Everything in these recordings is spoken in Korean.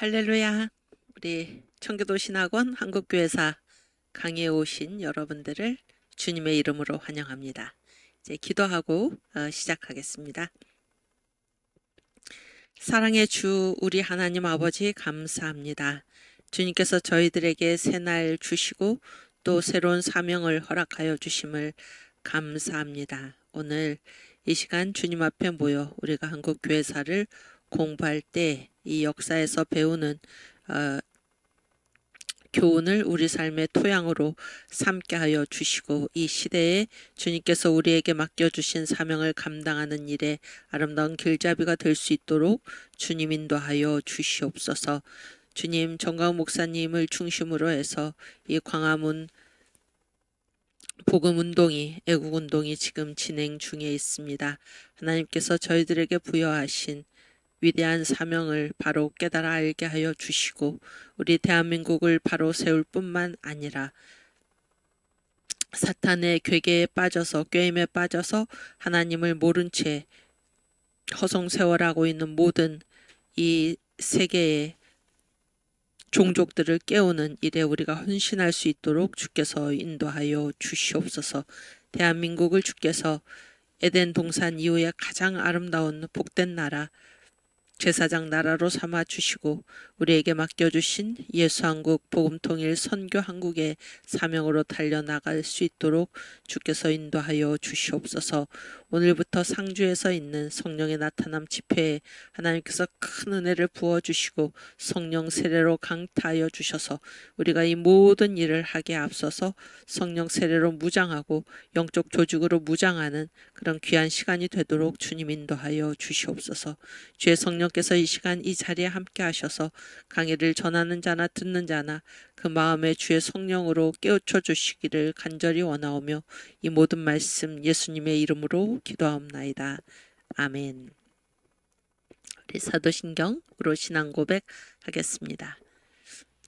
할렐루야. 우리 청교도 신학원 한국교회사 강의에 오신 여러분들을 주님의 이름으로 환영합니다. 이제 기도하고 시작하겠습니다. 사랑의 주 우리 하나님 아버지 감사합니다. 주님께서 저희들에게 새날 주시고 또 새로운 사명을 허락하여 주심을 감사합니다. 오늘 이 시간 주님 앞에 모여 우리가 한국교회사를 공부할 때 이 역사에서 배우는 교훈을 우리 삶의 토양으로 삼게 하여 주시고 이 시대에 주님께서 우리에게 맡겨주신 사명을 감당하는 일에 아름다운 길잡이가 될 수 있도록 주님 인도하여 주시옵소서. 주님, 정강 목사님을 중심으로 해서 이 광화문 복음운동이, 애국운동이 지금 진행 중에 있습니다. 하나님께서 저희들에게 부여하신 위대한 사명을 바로 깨달아 알게 하여 주시고 우리 대한민국을 바로 세울 뿐만 아니라 사탄의 괴계에 빠져서 꾀임에 빠져서 하나님을 모른 채 허송세월하고 있는 모든 이 세계의 종족들을 깨우는 일에 우리가 헌신할 수 있도록 주께서 인도하여 주시옵소서. 대한민국을 주께서 에덴 동산 이후에 가장 아름다운 복된 나라 제사장 나라로 삼아 주시고 우리에게 맡겨주신 예수한국 복음통일 선교한국의 사명으로 달려나갈 수 있도록 주께서 인도하여 주시옵소서. 오늘부터 상주에서 있는 성령의 나타남 집회에 하나님께서 큰 은혜를 부어주시고 성령 세례로 강타하여 주셔서 우리가 이 모든 일을 하기에 앞서서 성령 세례로 무장하고 영적 조직으로 무장하는 그런 귀한 시간이 되도록 주님 인도하여 주시옵소서. 주의 성령께서 이 시간 이 자리에 함께 하셔서 강의를 전하는 자나 듣는 자나 그 마음에 주의 성령으로 깨우쳐 주시기를 간절히 원하오며 이 모든 말씀 예수님의 이름으로 기도하옵나이다. 아멘. 우리 사도신경으로 신앙 고백하겠습니다.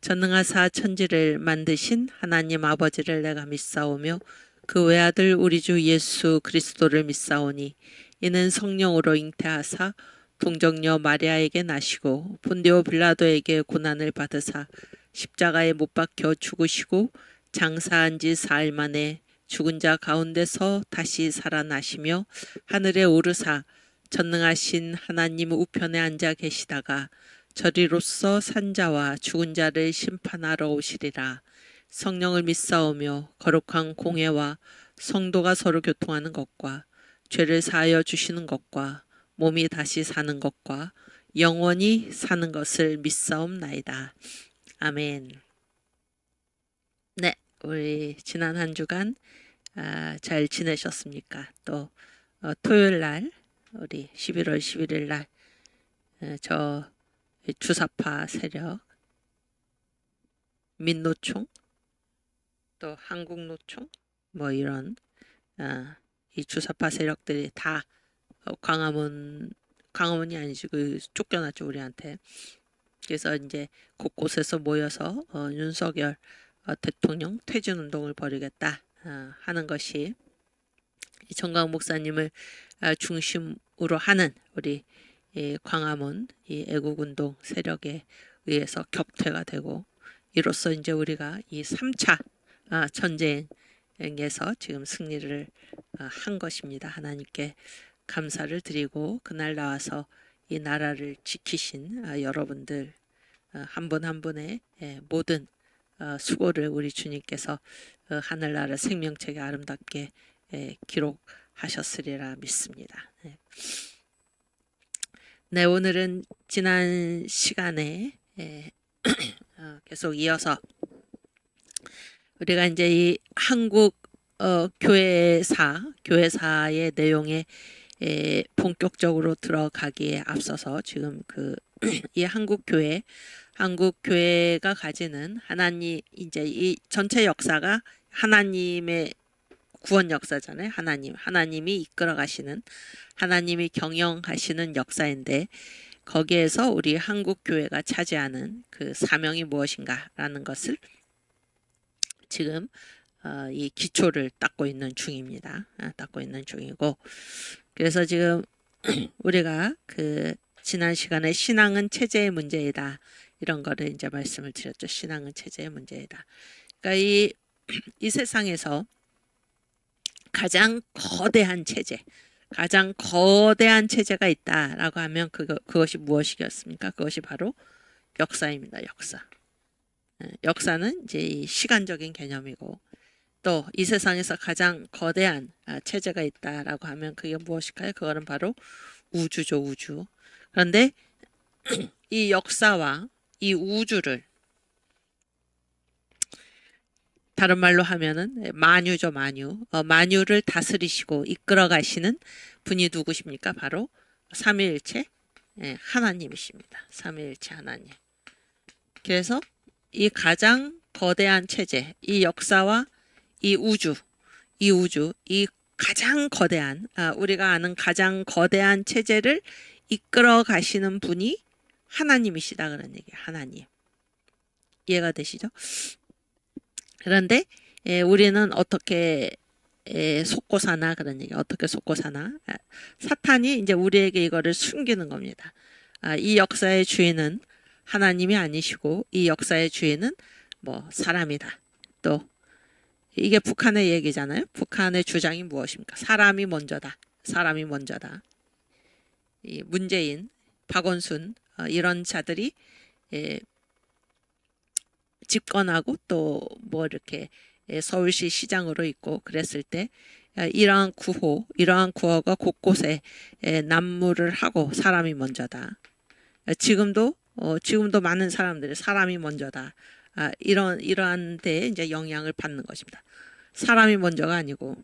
전능하사 천지를 만드신 하나님 아버지를 내가 믿사오며 그 외아들 우리 주 예수 그리스도를 믿사오니 이는 성령으로 잉태하사 동정녀 마리아에게 나시고 본디오 빌라도에게 고난을 받으사 십자가에 못 박혀 죽으시고 장사한 지 사흘 만에 죽은 자 가운데서 다시 살아나시며 하늘에 오르사 전능하신 하나님 우편에 앉아 계시다가 저리로서 산자와 죽은 자를 심판하러 오시리라. 성령을 믿사오며 거룩한 공회와 성도가 서로 교통하는 것과 죄를 사하여 주시는 것과 몸이 다시 사는 것과 영원히 사는 것을 믿사옵나이다. 아멘. 네, 우리 지난 한 주간 잘 지내셨습니까? 또 토요일 날 우리 11월 11일 날 저 주사파 세력 민노총 또 한국노총 뭐 이런 이 주사파 세력들이 다 광화문이 아니지 그 쫓겨났죠 우리한테. 그래서 이제 곳곳에서 모여서 윤석열 대통령 퇴진 운동을 벌이겠다 하는 것이 이 정강 목사님을 중심으로 하는 우리 이 광화문 이 애국운동 세력에 의해서 격퇴가 되고 이로써 이제 우리가 이 3차 전쟁에서 지금 승리를 한 것입니다. 하나님께 감사를 드리고 그날 나와서 이 나라를 지키신 여러분들 한 분 한 분의 모든 수고를 우리 주님께서 하늘나라 생명책에 아름답게 기록하셨으리라 믿습니다. 네, 오늘은 지난 시간에 계속 이어서 우리가 이제 이 한국 교회사의 내용에 본격적으로 들어가기에 앞서서 지금 이 한국교회가 가지는 하나님 이제 이 전체 역사가 하나님의 구원 역사잖아요. 하나님이 이끌어 가시는 하나님이 경영하시는 역사인데 거기에서 우리 한국교회가 차지하는 그 사명이 무엇인가라는 것을 지금 이 기초를 닦고 있는 중입니다. 닦고 있는 중이고 그래서 지금 우리가 지난 시간에 신앙은 체제의 문제이다 이런 거를 이제 말씀을 드렸죠. 신앙은 체제의 문제이다. 그러니까 이 세상에서 가장 거대한 체제, 가장 거대한 체제가 있다라고 하면 그것이 무엇이겠습니까? 그것이 바로 역사입니다. 역사. 역사는 이제 이 시간적인 개념이고, 또 이 세상에서 가장 거대한 체제가 있다라고 하면 그게 무엇일까요? 그거는 바로 우주죠, 우주. 그런데 이 역사와 이 우주를 다른 말로 하면은 만유죠, 만유. 만유를 다스리시고 이끌어 가시는 분이 누구십니까? 바로 삼위일체 하나님이십니다. 삼위일체 하나님. 그래서 이 가장 거대한 체제, 이 역사와 이 우주, 이 가장 거대한, 우리가 아는 가장 거대한 체제를 이끌어 가시는 분이 하나님이시다 그런 얘기예요. 하나님. 이해가 되시죠? 그런데 우리는 어떻게 속고 사나 그런 얘기. 어떻게 속고 사나? 사탄이 이제 우리에게 이거를 숨기는 겁니다. 이 역사의 주인은 하나님이 아니시고 이 역사의 주인은 뭐 사람이다. 또 이게 북한의 얘기잖아요. 북한의 주장이 무엇입니까? 사람이 먼저다. 사람이 먼저다. 이 문재인, 박원순 이런 자들이 집권하고 또 뭐 이렇게 서울시 시장으로 있고 그랬을 때 이러한 구호가 곳곳에 난무를 하고 사람이 먼저다. 지금도 많은 사람들이 사람이 먼저다. 이러한 데에 이제 영향을 받는 것입니다. 사람이 먼저가 아니고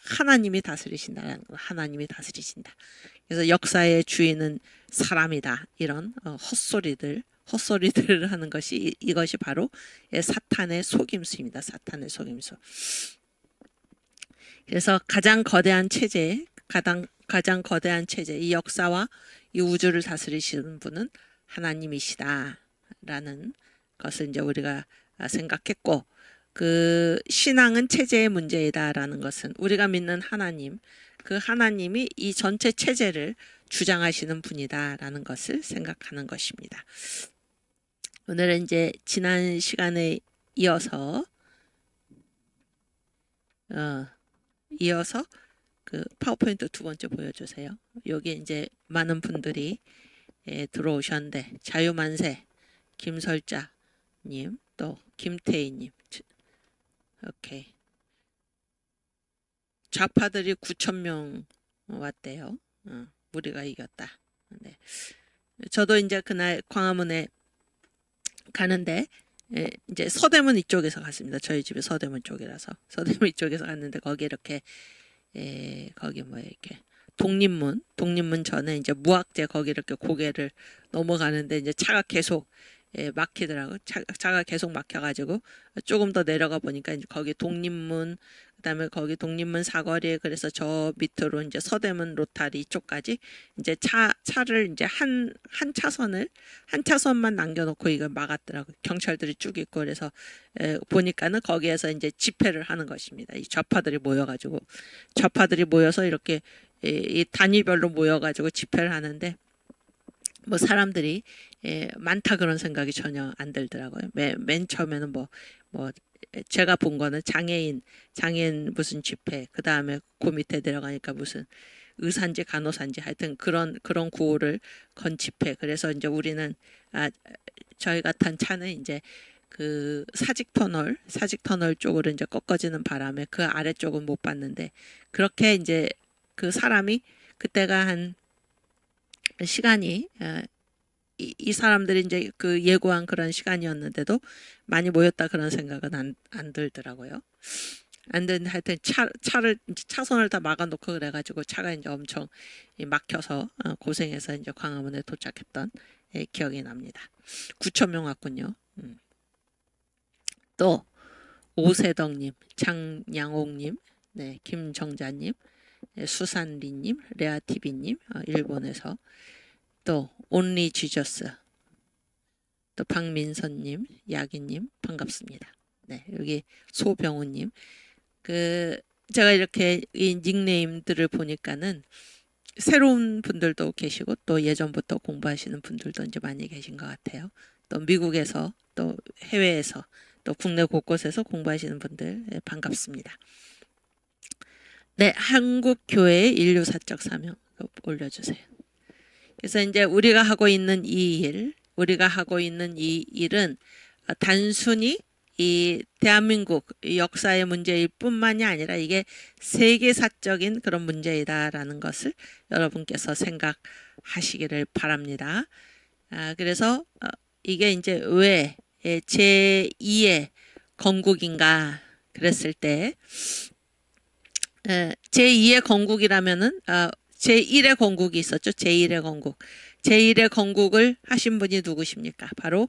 하나님이 다스리신다는 거. 하나님이 다스리신다. 그래서 역사의 주인은 사람이다. 이런 헛소리들을 하는 것이 이것이 바로 사탄의 속임수입니다. 사탄의 속임수. 그래서 가장 거대한 체제, 이 역사와 이 우주를 다스리시는 분은 하나님이시다라는 것을 이제 우리가 생각했고, 그 신앙은 체제의 문제이다라는 것은 우리가 믿는 하나님, 그 하나님이 이 전체 체제를 주장하시는 분이다라는 것을 생각하는 것입니다. 오늘은 이제 지난 시간에 이어서 그 파워포인트 두 번째 보여주세요. 여기 이제 많은 분들이 들어오셨는데 자유만세, 김설자님, 또 김태희님, 오케이. 좌파들이 9,000명 왔대요. 우리가 이겼다. 네. 저도 이제 그날 광화문에 가는데 이제 서대문 이쪽에서 갔습니다. 저희 집이 서대문 쪽이라서 서대문 이쪽에서 갔는데 거기 이렇게 거기 뭐 이렇게 독립문 전에 이제 무학재 거기 이렇게 고개를 넘어가는데 이제 차가 계속 막히더라고. 차가 계속 막혀가지고 조금 더 내려가 보니까 이제 거기 독립문, 그다음에 거기 독립문 사거리에, 그래서 저 밑으로 이제 서대문 로타리 쪽까지 이제 차를 이제 한 차선만 남겨놓고 이걸 막았더라고. 경찰들이 쭉 있고. 그래서 보니까는 거기에서 이제 집회를 하는 것입니다. 이 좌파들이 모여서 이렇게 이 단위별로 모여가지고 집회를 하는데, 뭐 사람들이 많다 그런 생각이 전혀 안 들더라고요. 맨 처음에는 뭐 제가 본 거는 장애인 무슨 집회, 그 다음에 그 밑에 내려가니까 무슨 의사인지 간호사인지 하여튼 그런 구호를 건 집회. 그래서 이제 우리는 저희가 탄 차는 이제 그 사직터널 쪽으로 이제 꺾어지는 바람에 그 아래쪽은 못 봤는데, 그렇게 이제 그 사람이 그때가 한 시간이 이 사람들이 이제 그 예고한 그런 시간이었는데도 많이 모였다 그런 생각은 안 들더라고요. 안 드는데 하여튼 차선을 다 막아놓고 그래가지고 차가 이제 엄청 막혀서 고생해서 이제 광화문에 도착했던 기억이 납니다. 9,000명 왔군요. 또 오세덕님, 장양옥님, 네, 김정자님, 수산리님, 레아티비님, 일본에서 또 온리 지저스, 또 박민선님, 야기님 반갑습니다. 네, 여기 소병우님. 제가 이렇게 이 닉네임들을 보니까는 새로운 분들도 계시고 또 예전부터 공부하시는 분들도 이제 많이 계신 것 같아요. 또 미국에서 또 해외에서 또 국내 곳곳에서 공부하시는 분들 반갑습니다. 네, 한국교회의 인류사적 사명 올려주세요. 그래서 이제 우리가 하고 있는 이 일은 단순히 이 대한민국 역사의 문제일 뿐만이 아니라 이게 세계사적인 그런 문제이다라는 것을 여러분께서 생각하시기를 바랍니다. 그래서 이게 이제 왜 제2의 건국인가 그랬을 때 제2의 건국이라면은 제1의 건국이 있었죠. 제1의 건국. 제1의 건국을 하신 분이 누구십니까? 바로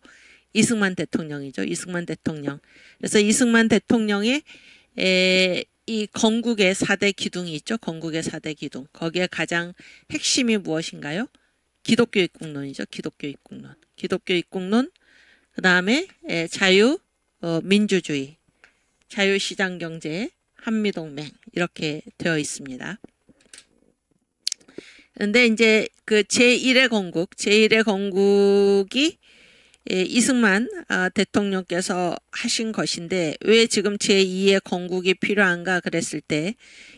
이승만 대통령이죠. 이승만 대통령. 그래서 이승만 대통령의 이 건국의 4대 기둥이 있죠. 건국의 4대 기둥. 거기에 가장 핵심이 무엇인가요? 기독교 입국론이죠. 기독교 입국론. 기독교 입국론. 그 다음에 자유, 민주주의, 자유시장경제, 한미동맹 이렇게 되어 있습니다. 근데 이제 그 제1의 건국이 이승만 대통령께서 하신 것인데 왜 지금 제2의 건국이 필요한가 그랬을 때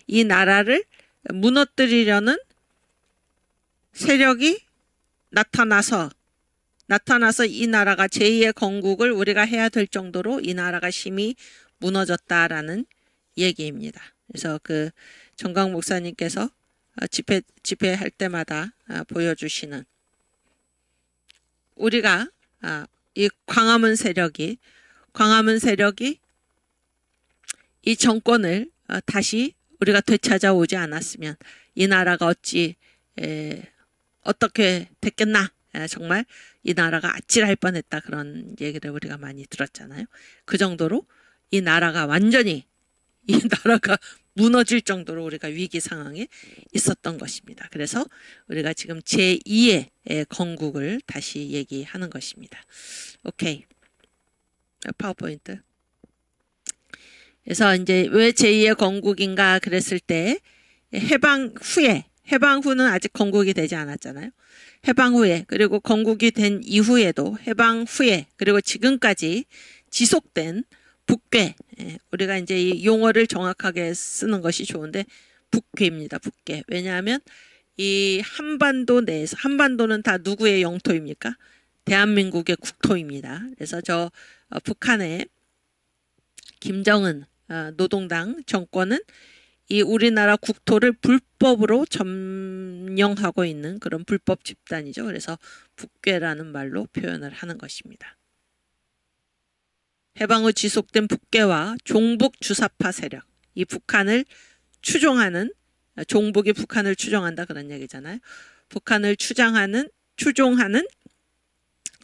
이 나라를 무너뜨리려는 세력이 나타나서 이 나라가 제2의 건국을 우리가 해야 될 정도로 이 나라가 심히 무너졌다라는 얘기입니다. 그래서 그 정강 목사님께서 집회할 때마다 보여주시는 우리가 이 광화문 세력이 이 정권을 다시 우리가 되찾아오지 않았으면 이 나라가 어떻게 됐겠나. 정말 이 나라가 아찔할 뻔했다 그런 얘기를 우리가 많이 들었잖아요. 그 정도로 이 나라가 무너질 정도로 우리가 위기 상황에 있었던 것입니다. 그래서 우리가 지금 제2의 건국을 다시 얘기하는 것입니다. 오케이. 파워포인트. 그래서 이제 왜 제2의 건국인가 그랬을 때 해방 후는 아직 건국이 되지 않았잖아요. 해방 후에 그리고 건국이 된 이후에도 해방 후에 그리고 지금까지 지속된 북괴. 우리가 이제 이 용어를 정확하게 쓰는 것이 좋은데 북괴입니다. 북괴. 왜냐하면 이 한반도 내에서 한반도는 다 누구의 영토입니까? 대한민국의 국토입니다. 그래서 저 북한의 김정은 노동당 정권은 이 우리나라 국토를 불법으로 점령하고 있는 그런 불법 집단이죠. 그래서 북괴라는 말로 표현을 하는 것입니다. 해방 후 지속된 북괴와 종북 주사파 세력, 이 북한을 추종하는 종북이 북한을 추종한다 그런 얘기잖아요. 북한을 추종하는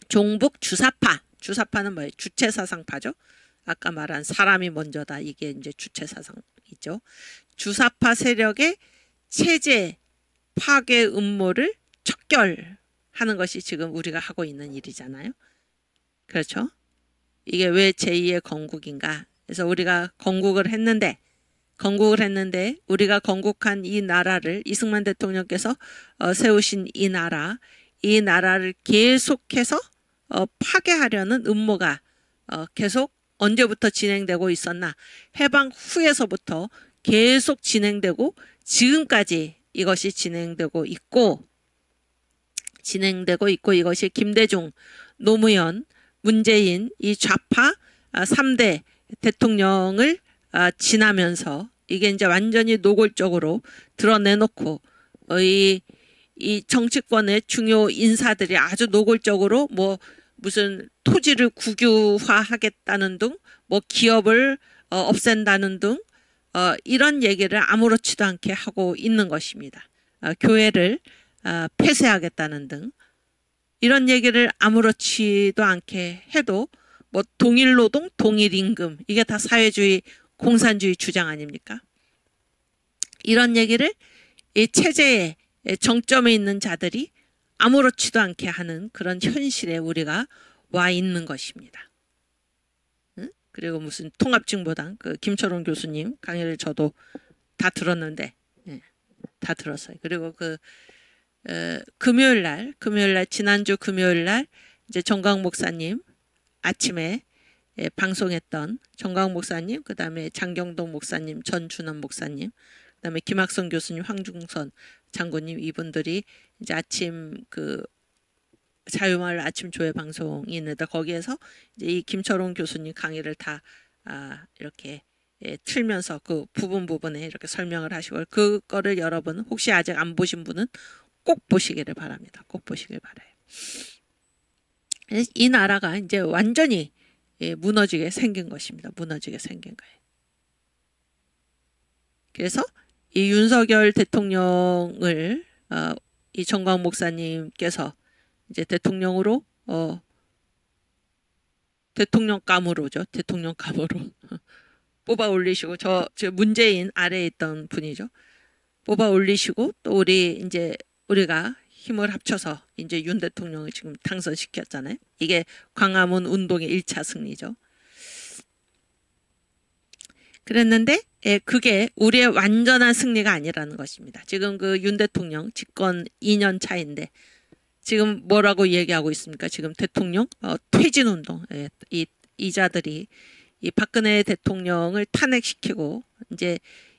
종북 주사파는 뭐예요? 주체사상파죠. 아까 말한 사람이 먼저다. 이게 이제 주체사상이죠. 주사파 세력의 체제 파괴 음모를 척결하는 것이 지금 우리가 하고 있는 일이잖아요. 그렇죠? 이게 왜 제2의 건국인가? 그래서 우리가 건국을 했는데 우리가 건국한 이 나라를 이승만 대통령께서 세우신 이 나라를 계속해서 파괴하려는 음모가 계속 언제부터 진행되고 있었나? 해방 후에서부터 계속 진행되고 지금까지 이것이 진행되고 있고 이것이 김대중, 노무현, 문재인 이 좌파 3대 대통령을 지나면서 이게 이제 완전히 노골적으로 드러내놓고 이 정치권의 중요 인사들이 아주 노골적으로 뭐 무슨 토지를 국유화하겠다는 등 뭐 기업을 없앤다는 등 이런 얘기를 아무렇지도 않게 하고 있는 것입니다. 교회를 폐쇄하겠다는 등 이런 얘기를 아무렇지도 않게 해도 뭐 동일노동, 동일임금 이게 다 사회주의, 공산주의 주장 아닙니까? 이런 얘기를 이 체제의 정점에 있는 자들이 아무렇지도 않게 하는 그런 현실에 우리가 와 있는 것입니다. 응? 그리고 무슨 통합진보당 그 김철원 교수님 강의를 저도 다 들었는데 다 들었어요. 그리고 금요일 날 지난주 금요일 날 이제 정광 목사님 아침에 방송했던 정광 목사님, 그다음에 장경동 목사님, 전준원 목사님, 그다음에 김학성 교수님, 황중선 장군님, 이분들이 이제 아침 자유마을 아침 조회 방송이 있는데 거기에서 이제 이 김철웅 교수님 강의를 다 이렇게 틀면서 그 부분에 이렇게 설명을 하시고, 그거를 여러분 혹시 아직 안 보신 분은 꼭 보시기를 바랍니다. 꼭 보시길 바라요. 이 나라가 이제 완전히 무너지게 생긴 것입니다. 무너지게 생긴 거예요. 그래서 이 윤석열 대통령을 이 정광 목사님께서 이제 대통령으로 대통령감으로죠. 대통령감으로 뽑아 올리시고, 저 문재인 아래에 있던 분이죠. 뽑아 올리시고, 또 우리가 힘을 합쳐서 이제 윤 대통령을 지금 당선시켰잖아요. 이게 광화문 운동의 1차 승리죠. 그랬는데 그게 우리의 완전한 승리가 아니라는 것입니다. 지금 그 윤 대통령 집권 2년 차인데 지금 뭐라고 얘기하고 있습니까? 지금 대통령 퇴진운동, 이자들이 이 박근혜 대통령을 탄핵시키고 이제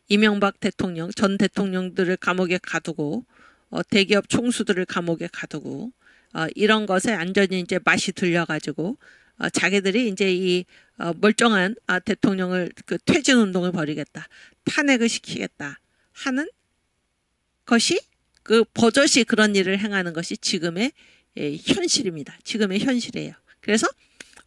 이명박 대통령, 전 대통령들을 감옥에 가두고 대기업 총수들을 감옥에 가두고 이런 것에 완전히 이제 맛이 들려가지고 자기들이 이제 이 멀쩡한 대통령을 퇴진 운동을 벌이겠다, 탄핵을 시키겠다 하는 것이 버젓이 그런 일을 행하는 것이 지금의 현실입니다. 지금의 현실이에요. 그래서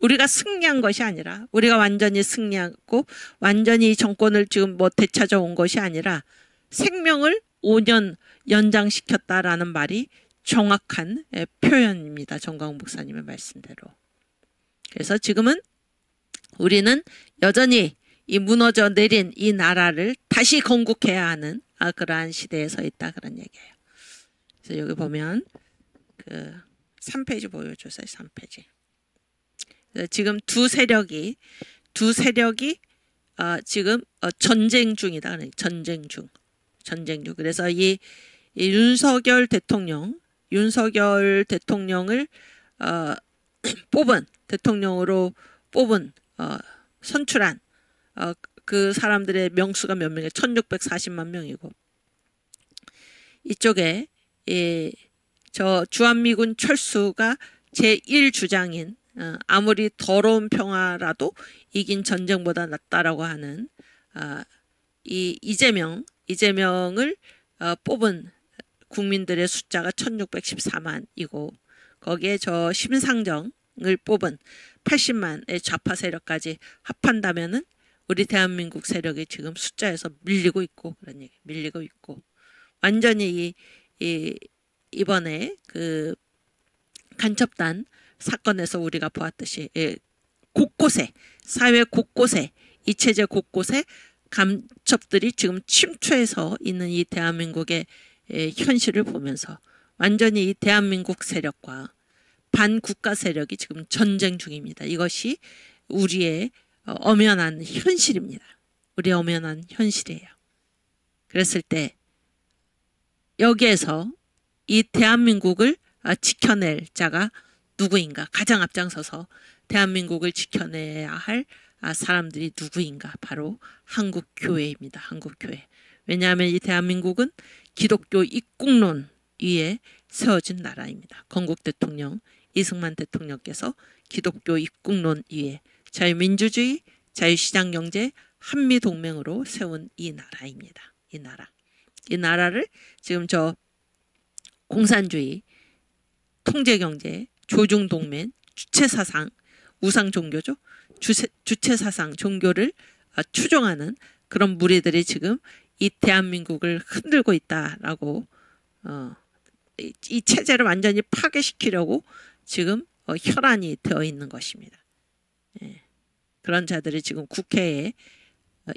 우리가 승리한 것이 아니라, 우리가 완전히 승리하고 완전히 정권을 지금 되찾아 온 것이 아니라 생명을 5년 연장시켰다라는 말이 정확한 표현입니다. 정광 목사님의 말씀대로. 그래서 지금은 우리는 여전히 이 무너져 내린 이 나라를 다시 건국해야 하는 그러한 시대에 서 있다, 그런 얘기예요. 그래서 여기 보면 3페이지 보여주세요. 3페이지. 지금 두 세력이 지금 전쟁 중이다. 전쟁 중. 그래서 이 윤석열 대통령을 대통령으로 뽑은 선출한 그 사람들의 명수가 몇 명이에요? 1640만 명이고, 이쪽에 저 주한미군 철수가 제1주장인 아무리 더러운 평화라도 이긴 전쟁보다 낫다라고 하는 이 이재명을 뽑은 국민들의 숫자가 1614만이고, 거기에 저 심상정을 뽑은 80만의 좌파 세력까지 합한다면은 우리 대한민국 세력이 지금 숫자에서 밀리고 있고, 그런 얘기, 밀리고 있고, 완전히 이번에 간첩단 사건에서 우리가 보았듯이 곳곳에, 사회 곳곳에, 이 체제 곳곳에 간첩들이 지금 침투해서 있는 이 대한민국의 현실을 보면서 완전히 이 대한민국 세력과 반국가 세력이 지금 전쟁 중입니다. 이것이 우리의 엄연한 현실입니다. 우리의 엄연한 현실이에요. 그랬을 때 여기에서 이 대한민국을 지켜낼 자가 누구인가? 가장 앞장서서 대한민국을 지켜내야 할 사람들이 누구인가? 바로 한국교회입니다. 한국교회. 왜냐하면 이 대한민국은 기독교 입국론 위에 세워진 나라입니다. 건국 대통령 이승만 대통령께서 기독교 입국론 위에 자유민주주의, 자유시장경제, 한미동맹으로 세운 이 나라입니다. 이 나라를 지금 저 공산주의, 통제경제, 조중동맹, 주체사상, 우상종교죠. 주체사상, 종교를 추종하는 그런 무리들이 지금 이 대한민국을 흔들고 있다라고, 이 체제를 완전히 파괴시키려고 지금 혈안이 되어 있는 것입니다. 그런 자들이 지금 국회에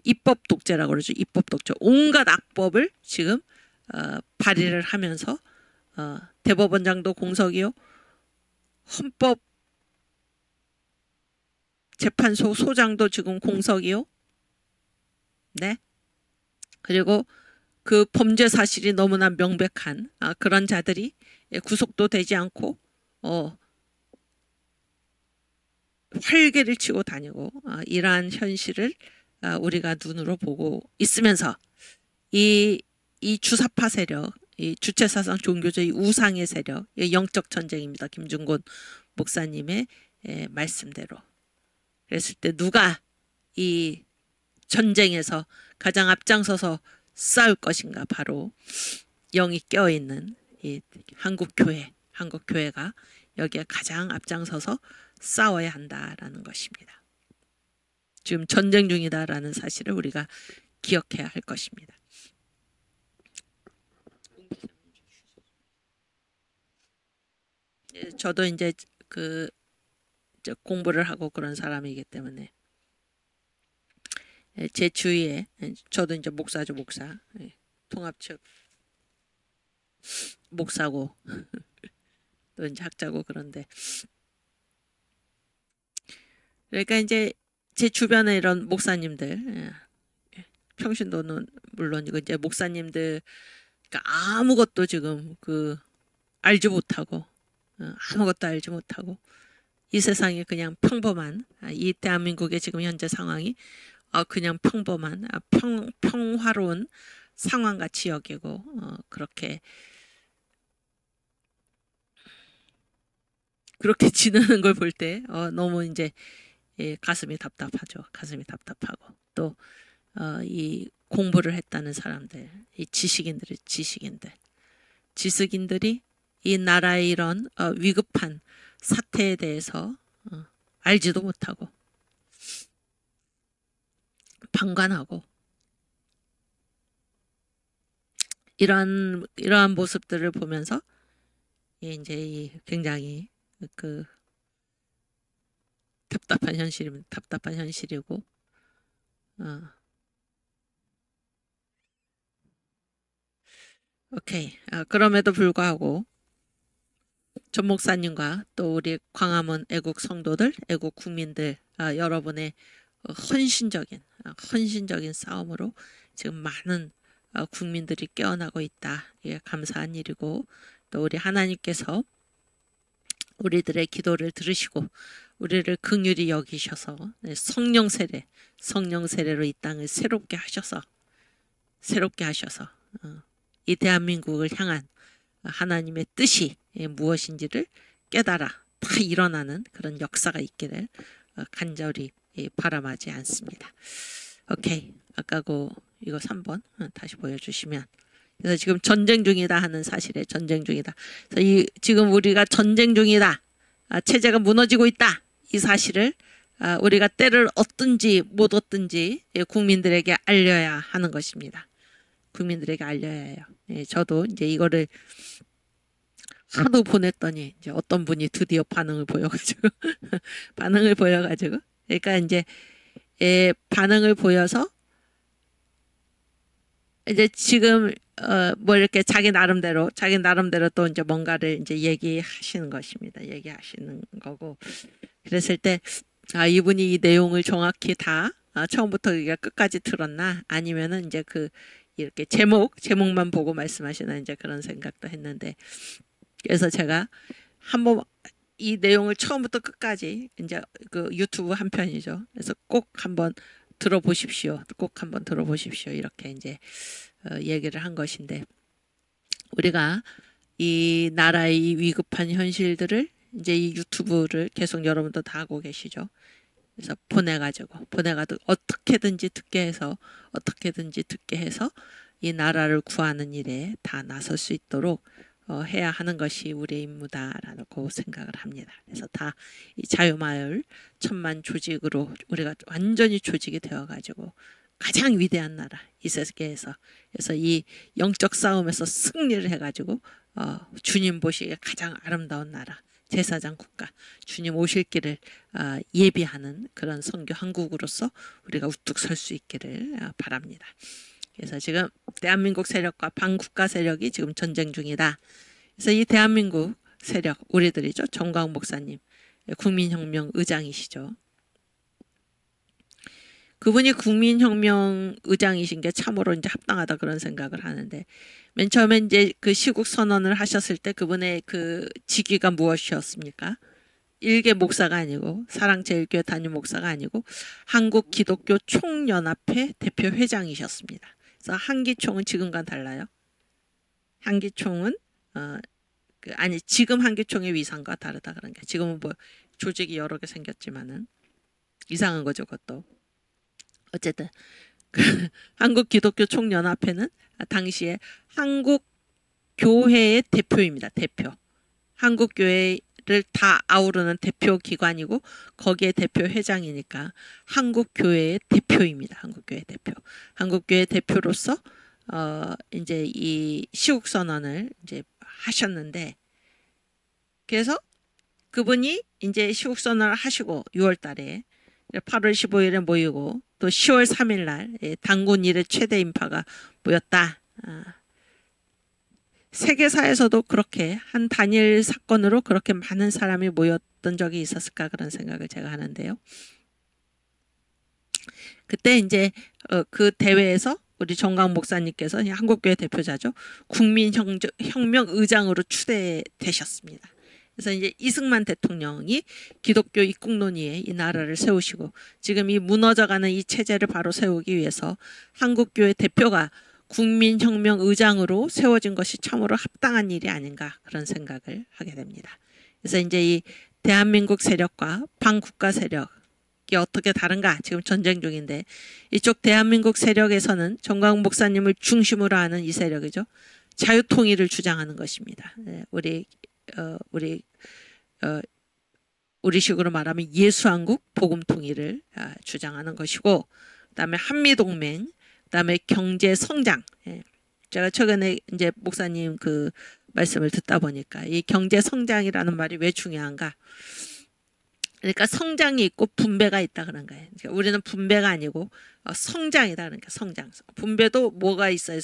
입법 독재라고 그러죠. 입법 독재. 온갖 악법을 지금 발의를 하면서 대법원장도 공석이요. 헌법재판소 소장도 지금 공석이요. 네. 그리고 그 범죄 사실이 너무나 명백한 그런 자들이 구속도 되지 않고 활개를 치고 다니고 이러한 현실을 우리가 눈으로 보고 있으면서 이 주사파 세력, 이 주체사상 종교주의 우상의 세력, 영적 전쟁입니다. 김중곤 목사님의 말씀대로. 그랬을 때 누가 이 전쟁에서 가장 앞장서서 싸울 것인가? 바로 영이 깨어있는 이 한국교회가 여기에 가장 앞장서서 싸워야 한다라는 것입니다. 지금 전쟁 중이다라는 사실을 우리가 기억해야 할 것입니다. 저도 이제 공부를 하고 그런 사람이기 때문에 제 주위에 저도 이제 목사죠, 목사. 통합 측 목사고 또 이제 학자고 그런데 그러니까 이제 제 주변에 이런 목사님들 평신도는 물론이고 이제 목사님들 그러니까 아무것도 지금 알지 못하고 아무것도 알지 못하고 이 세상에 그냥 평범한 이 대한민국의 지금 현재 상황이 그냥 평범한 평화로운 상황같이 여기고 그렇게 지내는 걸 볼 때 너무 이제 가슴이 답답하죠. 가슴이 답답하고 또 이 공부를 했다는 사람들, 이 지식인들이 이 나라의 이런 위급한 사태에 대해서 알지도 못하고 방관하고 이러한 모습들을 보면서 이제 굉장히 답답한 현실이고 오케이. 그럼에도 불구하고 전 목사님과 또 우리 광화문 애국 성도들, 애국 국민들 여러분의 헌신적인 싸움으로 지금 많은 국민들이 깨어나고 있다. 이게 감사한 일이고 또 우리 하나님께서 우리들의 기도를 들으시고 우리를 긍휼히 여기셔서 성령 세례로 이 땅을 새롭게 하셔서 이 대한민국을 향한 하나님의 뜻이 무엇인지를 깨달아 다 일어나는 그런 역사가 있기를 간절히 바람하지 않습니다. 오케이. 아까고 이거 3번 다시 보여주시면 그래서 지금 전쟁 중이다 하는 사실에 전쟁 중이다. 그래서 지금 우리가 전쟁 중이다. 체제가 무너지고 있다. 이 사실을 우리가 때를 얻든지 못 얻든지 국민들에게 알려야 하는 것입니다. 국민들에게 알려야 해요. 저도 이제 이거를 하도 보냈더니 이제 어떤 분이 드디어 반응을 보여가지고 그러니까 이제 반응을 보여서 이제 지금 뭐 이렇게 자기 나름대로 또 이제 뭔가를 이제 얘기하시는 것입니다. 얘기하시는 거고 그랬을 때 이분이 이 내용을 정확히 다 처음부터 끝까지 들었나 아니면은 이제 이렇게 제목만 보고 말씀하시나 이제 그런 생각도 했는데 그래서 제가 한번 이 내용을 처음부터 끝까지 이제 유튜브 한 편이죠. 그래서 꼭 한번 들어보십시오. 이렇게 이제 얘기를 한 것인데 우리가 이 나라의 이 위급한 현실들을 이제 이 유튜브를 계속 여러분도 다 하고 계시죠. 그래서 보내가지고 어떻게든지 듣게 해서 이 나라를 구하는 일에 다 나설 수 있도록 해야 하는 것이 우리의 임무다라고 생각을 합니다. 그래서 다 이 자유마을 천만 조직으로 우리가 완전히 조직이 되어가지고 가장 위대한 나라 이 세계에서 그래서 이 영적 싸움에서 승리를 해가지고 주님 보시기에 가장 아름다운 나라 제사장 국가 주님 오실 길을 예비하는 그런 선교 한국으로서 우리가 우뚝 설 수 있기를 바랍니다. 그래서 지금 대한민국 세력과 반국가 세력이 지금 전쟁 중이다. 그래서 이 대한민국 세력 우리들이죠. 정광 목사님 국민혁명 의장이시죠. 그분이 국민혁명 의장이신 게 참으로 이제 합당하다 그런 생각을 하는데, 맨 처음에 이제 그 시국 선언을 하셨을 때 그분의 그 직위가 무엇이었습니까? 일개 목사가 아니고, 사랑제일교회 담임 목사가 아니고 한국 기독교 총연합회 대표 회장이셨습니다. 그래서 한기총은 지금과 달라요. 한기총은 아니 지금 한기총의 위상과 다르다 그런 게, 지금은 뭐 조직이 여러 개 생겼지만은 이상한 거죠, 그것도. 어쨌든 한국 기독교 총연합회는 당시에 한국 교회의 대표입니다. 대표. 한국 교회를 다 아우르는 대표 기관이고 거기에 대표 회장이니까 한국 교회의 대표입니다. 한국 교회 대표. 한국 교회 대표로서 이제 이 시국 선언을 이제 하셨는데, 그래서 그분이 이제 시국 선언을 하시고 6월 달에 8월 15일에 모이고 또 10월 3일 날 단군 이래 최대 인파가 모였다. 세계사에서도 그렇게 한 단일 사건으로 그렇게 많은 사람이 모였던 적이 있었을까 그런 생각을 제가 하는데요. 그때 이제 그 대회에서 우리 정강 목사님께서 한국교회 대표자죠. 국민혁명 의장으로 추대되셨습니다. 그래서 이제 이승만 대통령이 기독교 입국논의에 이 나라를 세우시고 지금 이 무너져가는 이 체제를 바로 세우기 위해서 한국교회 대표가 국민혁명 의장으로 세워진 것이 참으로 합당한 일이 아닌가 그런 생각을 하게 됩니다. 그래서 이제 이 대한민국 세력과 반국가 세력이 어떻게 다른가, 지금 전쟁 중인데 이쪽 대한민국 세력에서는 정광훈 목사님을 중심으로 하는 이 세력이죠. 자유통일을 주장하는 것입니다. 우리식으로 말하면 예수한국 복음통일을 주장하는 것이고, 그다음에 한미동맹, 그다음에 경제 성장. 제가 최근에 이제 목사님 그 말씀을 듣다 보니까 이 경제 성장이라는 말이 왜 중요한가? 그러니까 성장이 있고 분배가 있다 그런 거예요. 그러니까 우리는 분배가 아니고 성장이다, 그러니까 성장. 분배도 뭐가 있어야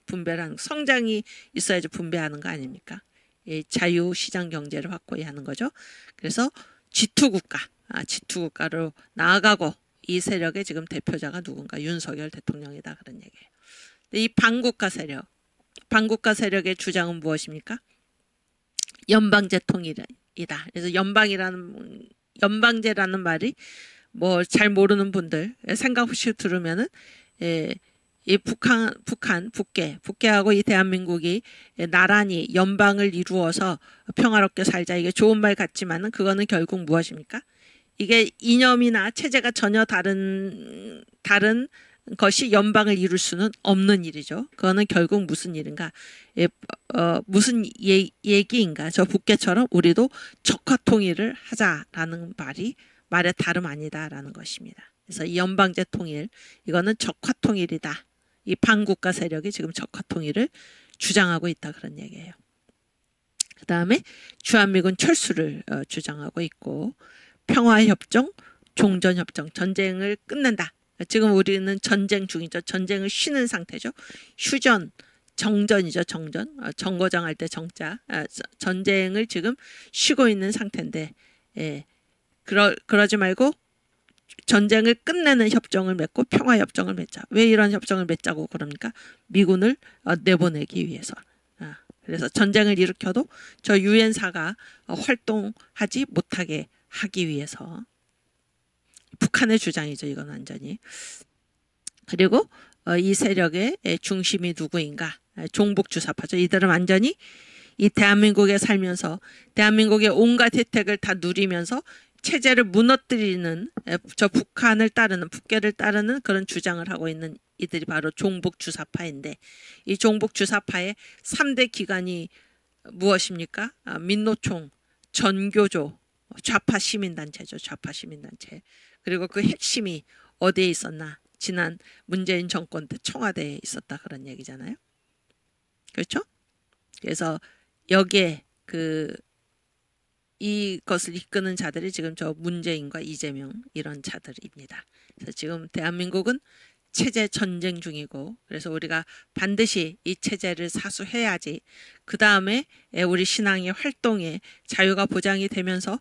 분배라는, 성장이 있어야지 분배하는 거 아닙니까? 이 자유시장 경제를 확고히 하는 거죠. 그래서 G2국가, G2국가로 나아가고 이 세력의 지금 대표자가 누군가, 윤석열 대통령이다 그런 얘기예요. 근데 이 반국가 세력의 주장은 무엇입니까? 연방제 통일이다. 그래서 연방제라는 말이 뭐 잘 모르는 분들 생각 없이 들으면은 이 북계하고 이 대한민국이 나란히 연방을 이루어서 평화롭게 살자, 이게 좋은 말 같지만은 그거는 결국 무엇입니까? 이게 이념이나 체제가 전혀 다른 것이 연방을 이룰 수는 없는 일이죠. 그거는 결국 무슨 일인가? 무슨 얘기인가? 저 북계처럼 우리도 적화 통일을 하자라는 말의 다름 아니다라는 것입니다. 그래서 이 연방제 통일, 이거는 적화 통일이다. 이 반국가 세력이 지금 적화 통일을 주장하고 있다 그런 얘기예요. 그 다음에 주한미군 철수를 주장하고 있고, 평화협정, 종전협정, 전쟁을 끝낸다. 지금 우리는 전쟁 중이죠. 전쟁을 쉬는 상태죠. 휴전, 정전이죠. 정거장할 때 정자. 전쟁을 지금 쉬고 있는 상태인데, 그러지 말고 전쟁을 끝내는 협정을 맺고 평화협정을 맺자. 왜 이런 협정을 맺자고 그럽니까? 미군을 내보내기 위해서. 그래서 전쟁을 일으켜도 저 유엔사가 활동하지 못하게 하기 위해서. 북한의 주장이죠. 이건 완전히. 그리고 이 세력의 중심이 누구인가? 종북주사파죠. 이들은 완전히 이 대한민국에 살면서 대한민국의 온갖 혜택을 다 누리면서 체제를 무너뜨리는, 저 북한을 따르는, 북계를 따르는 그런 주장을 하고 있는 이들이 바로 종북주사파인데, 이 종북주사파의 3대 기관이 무엇입니까? 민노총, 전교조, 좌파 시민단체죠. 좌파 시민단체. 그리고 그 핵심이 어디에 있었나? 지난 문재인 정권 때 청와대에 있었다 그런 얘기잖아요. 그렇죠? 그래서 여기에 이것을 이끄는 자들이 지금 저 문재인과 이재명 이런 자들입니다. 그래서 지금 대한민국은 체제 전쟁 중이고, 그래서 우리가 반드시 이 체제를 사수해야지 그 다음에 우리 신앙의 활동에 자유가 보장이 되면서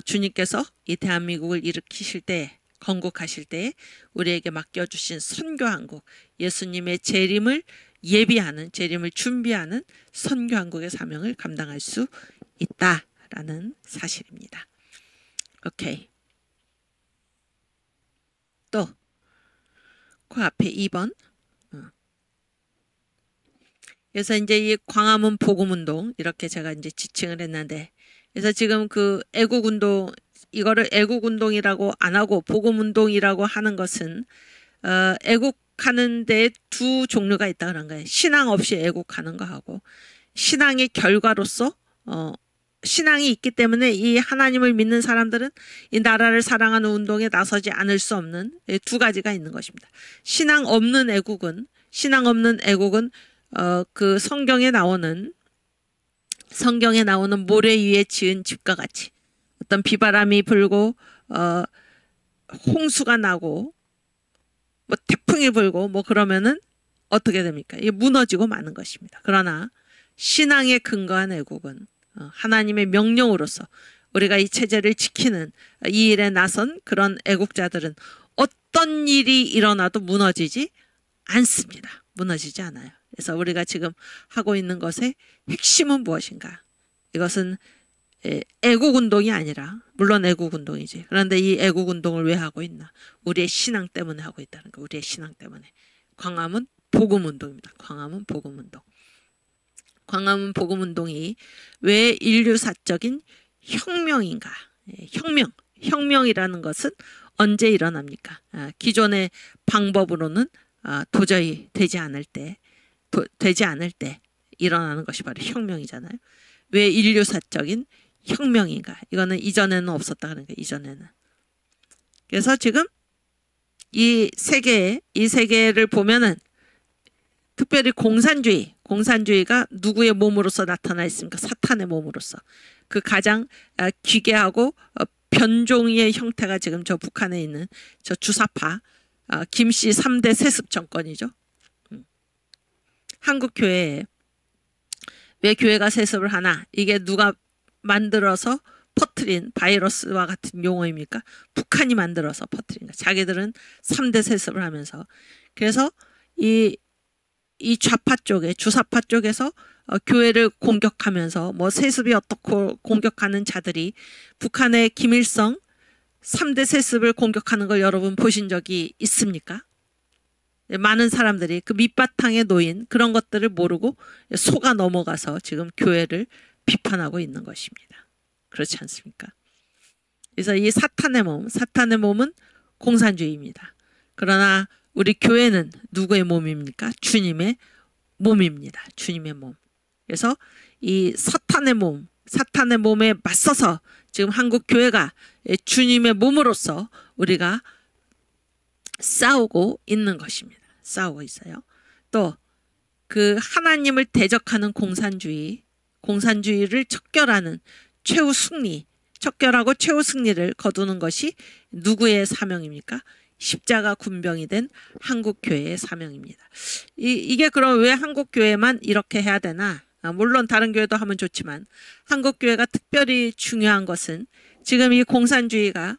주님께서 이 대한민국을 일으키실 때 건국하실 때 우리에게 맡겨주신 선교한국, 예수님의 재림을 예비하는, 재림을 준비하는 선교한국의 사명을 감당할 수 있다라는 사실입니다. 오케이. 또 그 앞에 2번. 그래서 이제 이 광화문 복음운동 이렇게 제가 이제 지칭을 했는데, 그래서 지금 그 애국운동, 이거를 애국운동이라고 안 하고 복음운동이라고 하는 것은 애국하는 데 두 종류가 있다 그런 거예요. 신앙 없이 애국하는 거하고, 신앙의 결과로서 신앙이 있기 때문에 이 하나님을 믿는 사람들은 이 나라를 사랑하는 운동에 나서지 않을 수 없는 두 가지가 있는 것입니다. 신앙 없는 애국은 그 성경에 나오는 모래 위에 지은 집과 같이 어떤 비바람이 불고 홍수가 나고 뭐 태풍이 불고 뭐 그러면은 어떻게 됩니까? 이게 무너지고 마는 것입니다. 그러나 신앙에 근거한 애국은 하나님의 명령으로서 우리가 이 체제를 지키는 이 일에 나선 그런 애국자들은 어떤 일이 일어나도 무너지지 않습니다. 무너지지 않아요. 그래서 우리가 지금 하고 있는 것의 핵심은 무엇인가? 이것은 애국운동이 아니라, 물론 애국운동이지. 그런데 이 애국운동을 왜 하고 있나? 우리의 신앙 때문에 하고 있다는 거. 우리의 신앙 때문에. 광화문 복음운동입니다. 광화문 복음운동. 광화문 복음운동이 왜 인류사적인 혁명인가? 혁명이라는 것은 언제 일어납니까? 기존의 방법으로는 도저히 되지 않을 때 일어나는 것이 바로 혁명이잖아요. 왜 인류사적인 혁명인가? 이거는 이전에는 없었다 그러니까, 이전에는. 그래서 지금 이 세계를 보면은 특별히 공산주의가 누구의 몸으로서 나타나 있습니까? 사탄의 몸으로서. 그 가장 기괴하고 변종의 형태가 지금 저 북한에 있는 저 주사파 김씨 3대 세습 정권이죠. 한국교회에 왜 교회가 세습을 하나? 이게 누가 만들어서 퍼뜨린 바이러스와 같은 용어입니까? 북한이 만들어서 퍼뜨린 거. 자기들은 3대 세습을 하면서. 그래서 이 좌파 쪽에, 주사파 쪽에서 교회를 공격하면서 뭐 세습이 어떻고 공격하는 자들이 북한의 김일성 3대 세습을 공격하는 걸 여러분 보신 적이 있습니까? 많은 사람들이 그 밑바탕에 놓인 그런 것들을 모르고 속아 넘어가서 지금 교회를 비판하고 있는 것입니다. 그렇지 않습니까? 그래서 이 사탄의 몸은 공산주의입니다. 그러나 우리 교회는 누구의 몸입니까? 주님의 몸입니다. 주님의 몸. 그래서 이 사탄의 몸에 맞서서 지금 한국 교회가 주님의 몸으로서 우리가 싸우고 있는 것입니다. 싸우고 있어요. 또 그 하나님을 대적하는 공산주의를 척결하고 최후 승리를 거두는 것이 누구의 사명입니까? 십자가 군병이 된 한국교회의 사명입니다. 이게 그럼 왜 한국교회만 이렇게 해야 되나? 물론 다른 교회도 하면 좋지만 한국교회가 특별히 중요한 것은 지금 이 공산주의가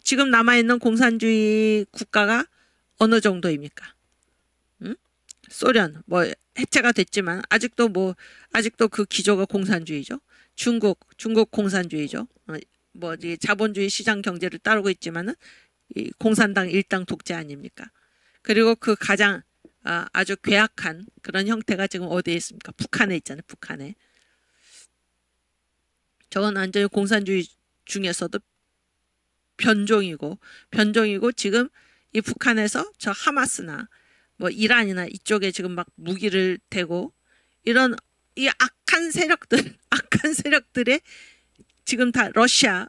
지금 남아있는 공산주의 국가가 어느 정도입니까? 소련 뭐 해체가 됐지만 아직도 그 기조가 공산주의죠. 중국 공산주의죠. 자본주의 시장 경제를 따르고 있지만은 이 공산당 일당 독재 아닙니까? 그리고 그 가장 아주 괴악한 그런 형태가 지금 어디에 있습니까? 북한에 있잖아요. 북한에. 저건 완전히 공산주의 중에서도 변종이고 지금 이 북한에서 저 하마스나 뭐 이란이나 이쪽에 지금 막 무기를 대고 이런 이 악한 세력들의 지금 다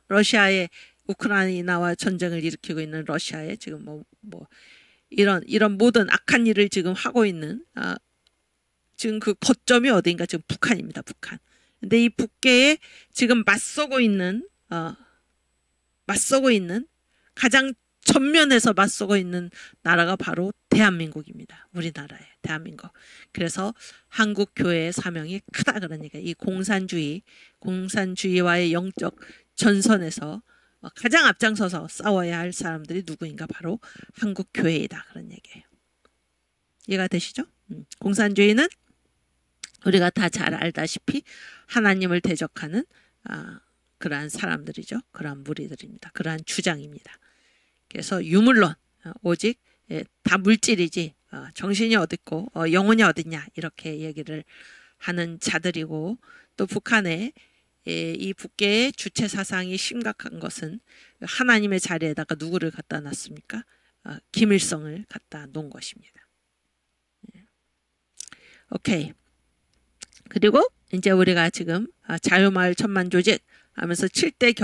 러시아의 우크라이나와 전쟁을 일으키고 있는 러시아에 지금 뭐 이런 모든 악한 일을 지금 하고 있는 지금 그 거점이 어디인가? 지금 북한입니다. 북한. 근데 이 북계에 지금 맞서고 있는 가장 전면에서 맞서고 있는 나라가 바로 대한민국입니다. 우리나라의 대한민국. 그래서 한국 교회의 사명이 크다 그러니까 이 공산주의와의 영적 전선에서 가장 앞장서서 싸워야 할 사람들이 누구인가? 바로 한국 교회이다. 그런 얘기예요. 이해가 되시죠? 공산주의는 우리가 다 잘 알다시피 하나님을 대적하는 그러한 사람들이죠. 그러한 무리들입니다. 그러한 주장입니다. 그래서 유물론 오직 다 물질이지 정신이 어딨고 영혼이 어딨냐 이렇게 얘기를 하는 자들이고, 또 북한의 이 북계의 주체 사상이 심각한 것은 하나님의 자리에다가 누구를 갖다 놨습니까? 김일성을 갖다 놓은 것입니다. 오케이. 그리고 이제 우리가 지금 자유마을 천만조직 하면서 7대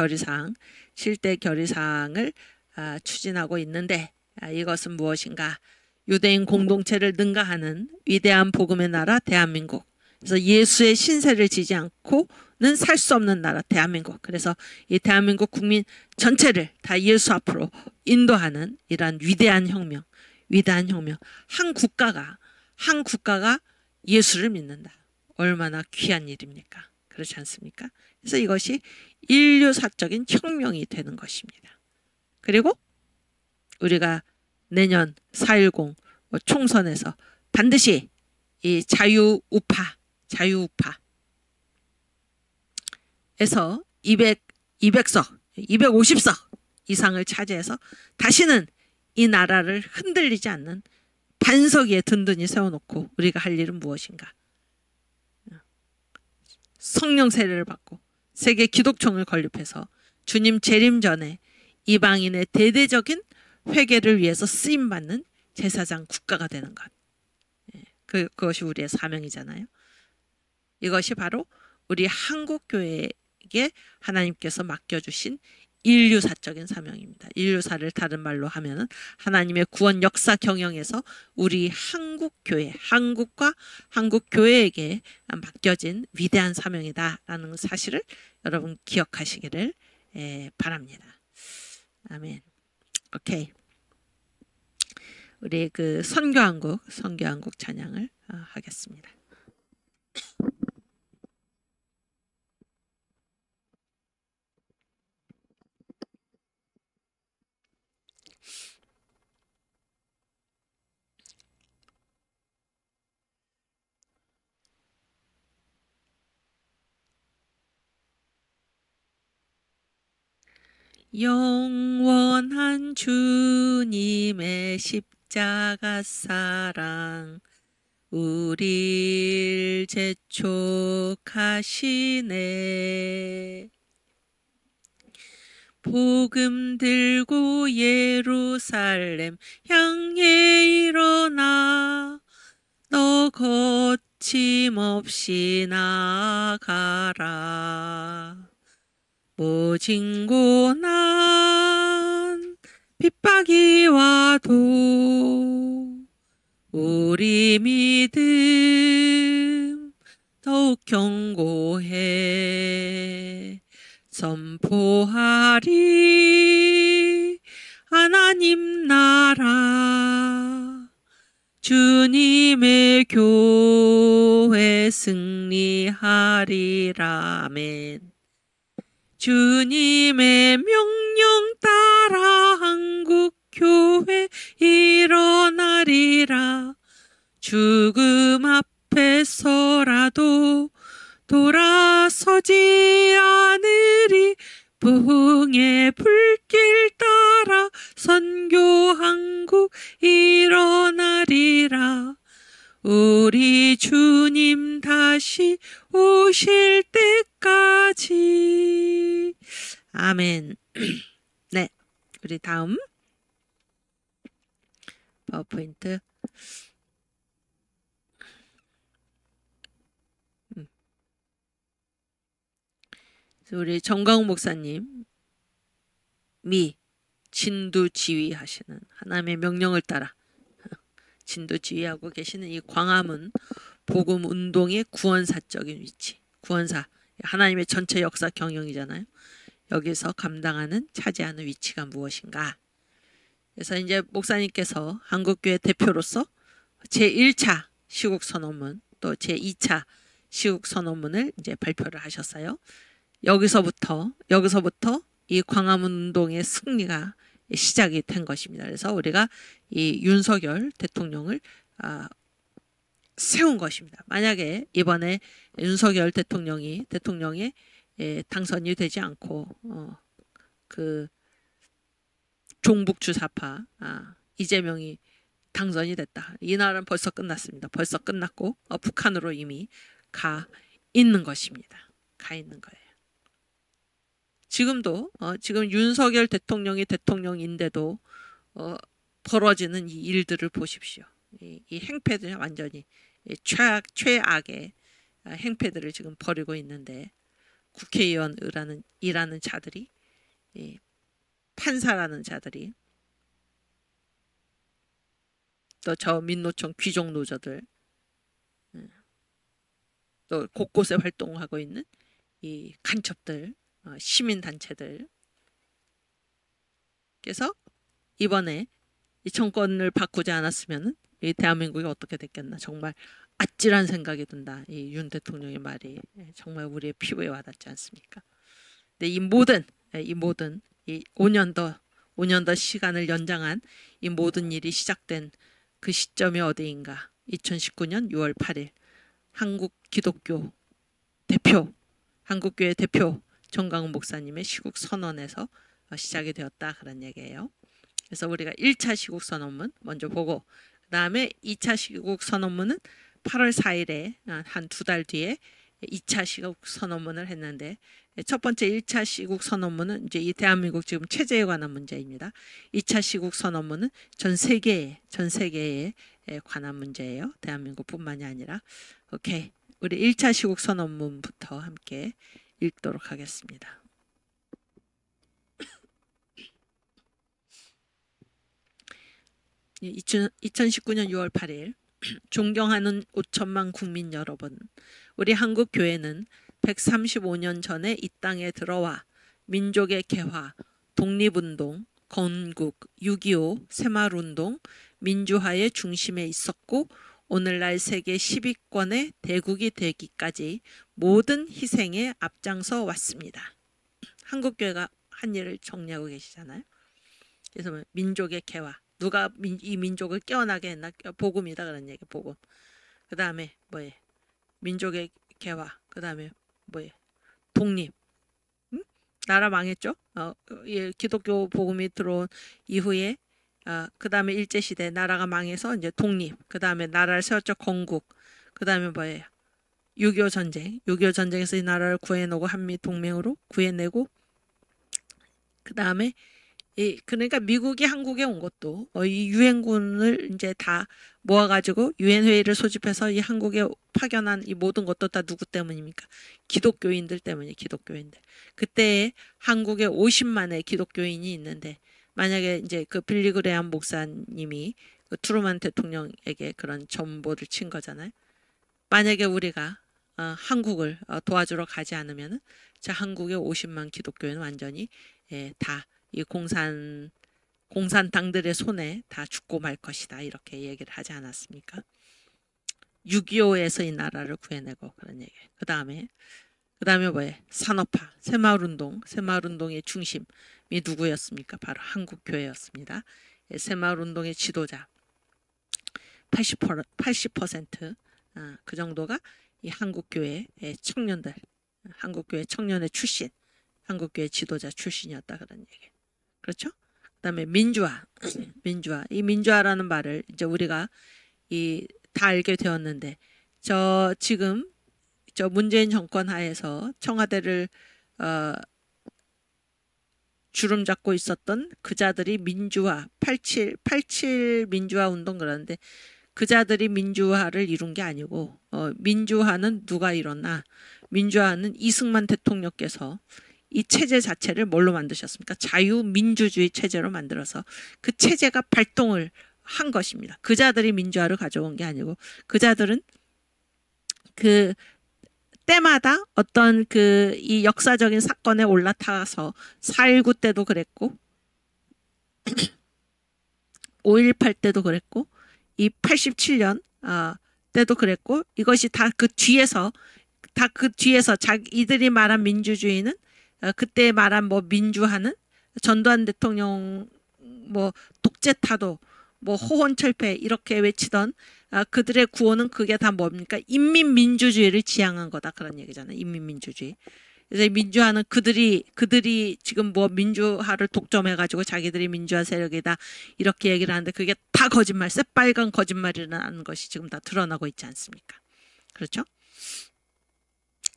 결의사항을 추진하고 있는데, 이것은 무엇인가? 유대인 공동체를 능가하는 위대한 복음의 나라 대한민국. 그래서 예수의 신세를 지지 않고는 살 수 없는 나라 대한민국. 그래서 이 대한민국 국민 전체를 다 예수 앞으로 인도하는 이러한 위대한 혁명. 한 국가가 예수를 믿는다. 얼마나 귀한 일입니까? 그렇지 않습니까? 그래서 이것이 인류사적인 혁명이 되는 것입니다. 그리고 우리가 내년 4.10 총선에서 반드시 이 자유우파에서 200석, 250석 이상을 차지해서 다시는 이 나라를 흔들리지 않는 반석 위에 든든히 세워놓고 우리가 할 일은 무엇인가? 성령 세례를 받고 세계 기독총을 건립해서 주님 재림 전에 이방인의 대대적인 회개를 위해서 쓰임받는 제사장 국가가 되는 것. 그것이 우리의 사명이잖아요. 이것이 바로 우리 한국교회에게 하나님께서 맡겨주신 인류사적인 사명입니다. 인류사를 다른 말로 하면은 하나님의 구원 역사 경영에서 우리 한국교회, 한국과 한국교회에게 맡겨진 위대한 사명이다라는 사실을 여러분 기억하시기를 바랍니다. 아멘. 오케이. 우리 그 선교한국 찬양을 하겠습니다. 영원한 주님의 십자가 사랑 우릴 재촉하시네. 복음 들고 예루살렘 향해 일어나 너 거침없이 나아가라. 모진 고난 핍박이 와도 우리 믿음 더욱 견고해 선포하리 하나님 나라 주님의 교회 승리하리라. 아멘. 주님의 명령 따라 한국교회 일어나리라. 죽음 앞에서라도 돌아서지 않으리. 부흥의 불길 따라 선교 한국 일어나리라. 우리 주님 다시 오실 때까지. 아멘. 네, 우리 다음 파워포인트. 우리 정광욱 목사님이 진두지휘하시는 하나님의 명령을 따라 진두지휘하고 계시는 이 광화문 복음 운동의 구원사적인 위치, 구원사, 하나님의 전체 역사 경영이잖아요. 여기서 감당하는 차지하는 위치가 무엇인가? 그래서 이제 목사님께서 한국교회 대표로서 제1차 시국 선언문 또 제2차 시국 선언문을 이제 발표를 하셨어요. 여기서부터 이 광화문 운동의 승리가 시작이 된 것입니다. 그래서 우리가 이 윤석열 대통령을 세운 것입니다. 만약에 이번에 윤석열 대통령의 당선이 되지 않고 그 종북주사파 이재명이 당선이 됐다. 이 나라는 벌써 끝났습니다. 벌써 끝났고 북한으로 이미 가 있는 것입니다. 가 있는 거예요. 지금도 지금 윤석열 대통령이 대통령인데도 벌어지는 이 일들을 보십시오. 이 행패들 완전히 최악의 행패들을 지금 벌이고 있는데 국회의원이라는 자들이 판사라는 자들이 또 저 민노총 귀족 노조들 또 곳곳에 활동하고 있는 이 간첩들 시민단체들 그래서 이번에 이 정권을 바꾸지 않았으면 이 대한민국이 어떻게 됐겠나 정말 아찔한 생각이 든다. 이 윤 대통령의 말이 정말 우리의 피부에 와닿지 않습니까? 근데 이 모든 이 5년 더 시간을 연장한 이 모든 일이 시작된 그 시점이 어디인가? 2019년 6월 8일 한국교회 대표 정강훈 목사님의 시국 선언에서 시작이 되었다 그런 얘기예요. 그래서 우리가 1차 시국 선언문 먼저 보고 그 다음에 2차 시국 선언문은 8월 4일에 한 2달 뒤에 2차 시국 선언문을 했는데 첫 번째 1차 시국 선언문은 이제 이 대한민국 지금 체제에 관한 문제입니다. 2차 시국 선언문은 전 세계에 관한 문제예요. 대한민국뿐만이 아니라. 오케이. 우리 1차 시국 선언문부터 함께 읽도록 하겠습니다. 예, 2019년 6월 8일 존경하는 5천만 국민 여러분, 우리 한국 교회는 135년 전에 이 땅에 들어와 민족의 개화, 독립운동, 건국, 6.25, 새마을운동, 민주화의 중심에 있었고 오늘날 세계 10위권의 대국이 되기까지 모든 희생에 앞장서 왔습니다. 한국교회가 한 일을 정리하고 계시잖아요. 그래서 민족의 개화, 누가 이 민족을 깨어나게 했나? 복음이다 그런 얘기, 복음. 그 다음에 뭐예요? 민족의 개화. 그 다음에 뭐예요? 독립. 응? 나라 망했죠? 기독교 복음이 들어온 이후에 그 다음에 일제시대 나라가 망해서 이제 독립. 그 다음에 나라를 세웠죠. 건국. 그 다음에 뭐예요? 6.25 전쟁. 6.25 전쟁에서 이 나라를 구해내고 한미 동맹으로 구해내고 그 다음에 그러니까 미국이 한국에 온 것도 이 유엔군을 이제 다 모아가지고 유엔 회의를 소집해서 이 한국에 파견한 이 모든 것도 다 누구 때문입니까? 기독교인들 때문이에요. 기독교인들. 그때 한국에 50만의 기독교인이 있는데 만약에 이제 그 빌리그레함 목사님이 그 트루만 대통령에게 그런 전보를 친 거잖아요. 만약에 우리가 한국을 도와주러 가지 않으면은 자 한국의 50만 기독교인은 완전히 다 이 공산당들의 손에 다 죽고 말 것이다 이렇게 얘기를 하지 않았습니까? 6.25에서 이 나라를 구해내고 그런 얘기. 그 다음에 뭐예요? 산업화, 새마을운동의 중심이 누구였습니까? 바로 한국교회였습니다. 새마을운동의 지도자 80% 그 정도가 이 한국교회의 청년들, 한국교회 청년의 출신, 한국교회 지도자 출신이었다 그런 얘기. 그렇죠? 그다음에 민주화. 이 민주화라는 말을 이제 우리가 다 알게 되었는데 지금 문재인 정권 하에서 청와대를 주름 잡고 있었던 그자들이 민주화 87 민주화 운동 그러는데 그자들이 민주화를 이룬 게 아니고 민주화는 누가 이뤘나? 민주화는 이승만 대통령께서 이 체제 자체를 뭘로 만드셨습니까? 자유민주주의 체제로 만들어서 그 체제가 발동을 한 것입니다. 그자들이 민주화를 가져온 게 아니고 그자들은 그 때마다 어떤 이 역사적인 사건에 올라타서 4.19 때도 그랬고 5.18 때도 그랬고 이 87년 때도 그랬고 이것이 다 그 뒤에서 이들이 말한 민주주의는 그때 말한 뭐 민주화는 전두환 대통령 뭐 독재타도 뭐 호혼철폐 이렇게 외치던 그들의 구호는 그게 다 뭡니까? 인민민주주의를 지향한 거다 그런 얘기잖아요. 인민민주주의. 그래서 민주화는 그들이 지금 뭐 민주화를 독점해가지고 자기들이 민주화 세력이다 이렇게 얘기를 하는데 그게 다 거짓말, 새빨간 거짓말이라는 것이 지금 다 드러나고 있지 않습니까? 그렇죠?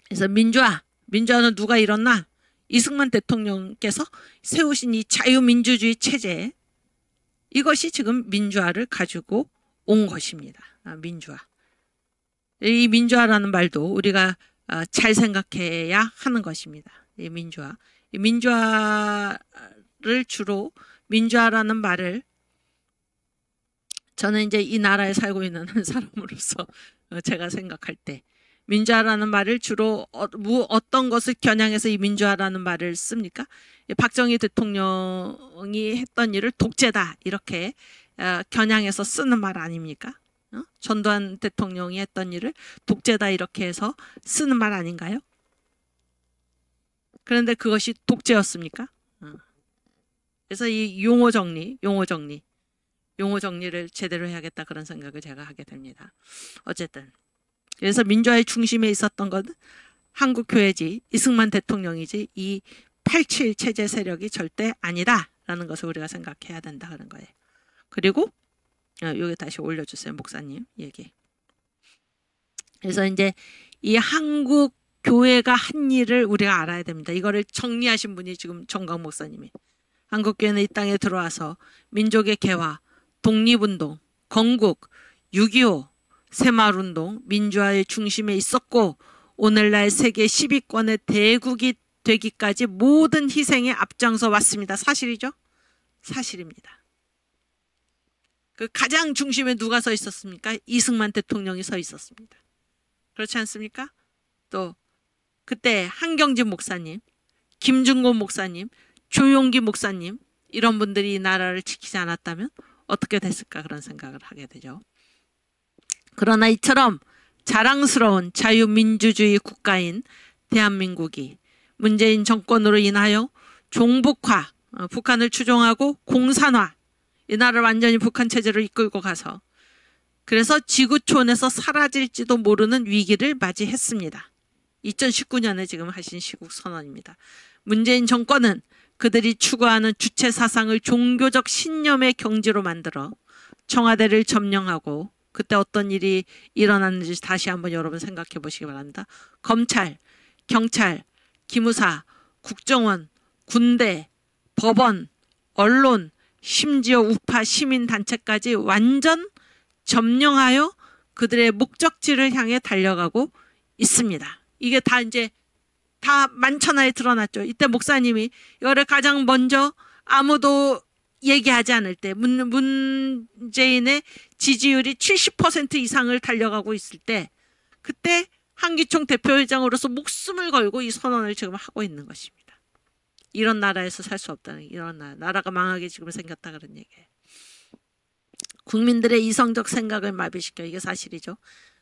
그래서 민주화는 누가 이뤘나? 이승만 대통령께서 세우신 이 자유민주주의 체제, 이것이 지금 민주화를 가지고 온 것입니다. 민주화. 이 민주화라는 말도 우리가 잘 생각해야 하는 것입니다. 이 민주화. 이 민주화를 주로 민주화라는 말을 저는 이제 이 나라에 살고 있는 한 사람으로서 제가 생각할 때 민주화라는 말을 주로 어떤 것을 겨냥해서 이 민주화라는 말을 씁니까? 박정희 대통령이 했던 일을 독재다 이렇게 겨냥해서 쓰는 말 아닙니까? 전두환 대통령이 했던 일을 독재다 이렇게 해서 쓰는 말 아닌가요? 그런데 그것이 독재였습니까? 그래서 이 용어 정리를 제대로 해야겠다 그런 생각을 제가 하게 됩니다. 어쨌든 그래서 민주화의 중심에 있었던 건 한국교회지 이승만 대통령이지 이 87 체제 세력이 절대 아니다라는 것을 우리가 생각해야 된다 그런 거예요. 그리고 여기 다시 올려주세요 목사님 얘기. 그래서 이제 이 한국 교회가 한 일을 우리가 알아야 됩니다. 이거를 정리하신 분이 지금 정광 목사님이. 한국 교회는 이 땅에 들어와서 민족의 개화, 독립운동, 건국, 6.25, 새마을운동, 민주화의 중심에 있었고 오늘날 세계 10위권의 대국이 되기까지 모든 희생에 앞장서 왔습니다. 사실이죠? 사실입니다. 그 가장 중심에 누가 서 있었습니까? 이승만 대통령이 서 있었습니다. 그렇지 않습니까? 또 그때 한경진 목사님, 김준곤 목사님, 조용기 목사님 이런 분들이 이 나라를 지키지 않았다면 어떻게 됐을까 그런 생각을 하게 되죠. 그러나 이처럼 자랑스러운 자유민주주의 국가인 대한민국이 문재인 정권으로 인하여 종북화, 북한을 추종하고 공산화, 이 나라를 완전히 북한 체제로 이끌고 가서 그래서 지구촌에서 사라질지도 모르는 위기를 맞이했습니다. 2019년에 지금 하신 시국 선언입니다. 문재인 정권은 그들이 추구하는 주체 사상을 종교적 신념의 경지로 만들어 청와대를 점령하고 그때 어떤 일이 일어났는지 다시 한번 여러분 생각해 보시기 바랍니다. 검찰, 경찰, 기무사, 국정원, 군대, 법원, 언론, 심지어 우파 시민단체까지 완전 점령하여 그들의 목적지를 향해 달려가고 있습니다. 이게 다 이제 다 만천하에 드러났죠. 이때 목사님이 이거를 가장 먼저 아무도 얘기하지 않을 때 문재인의 지지율이 70% 이상을 달려가고 있을 때 그때 한기총 대표회장으로서 목숨을 걸고 이 선언을 지금 하고 있는 것입니다. 이런 나라에서 살 수 없다는 이런 나라가 망하게 지금 생겼다 그런 얘기예요. 국민들의 이성적 생각을 마비시켜 이게 사실이죠.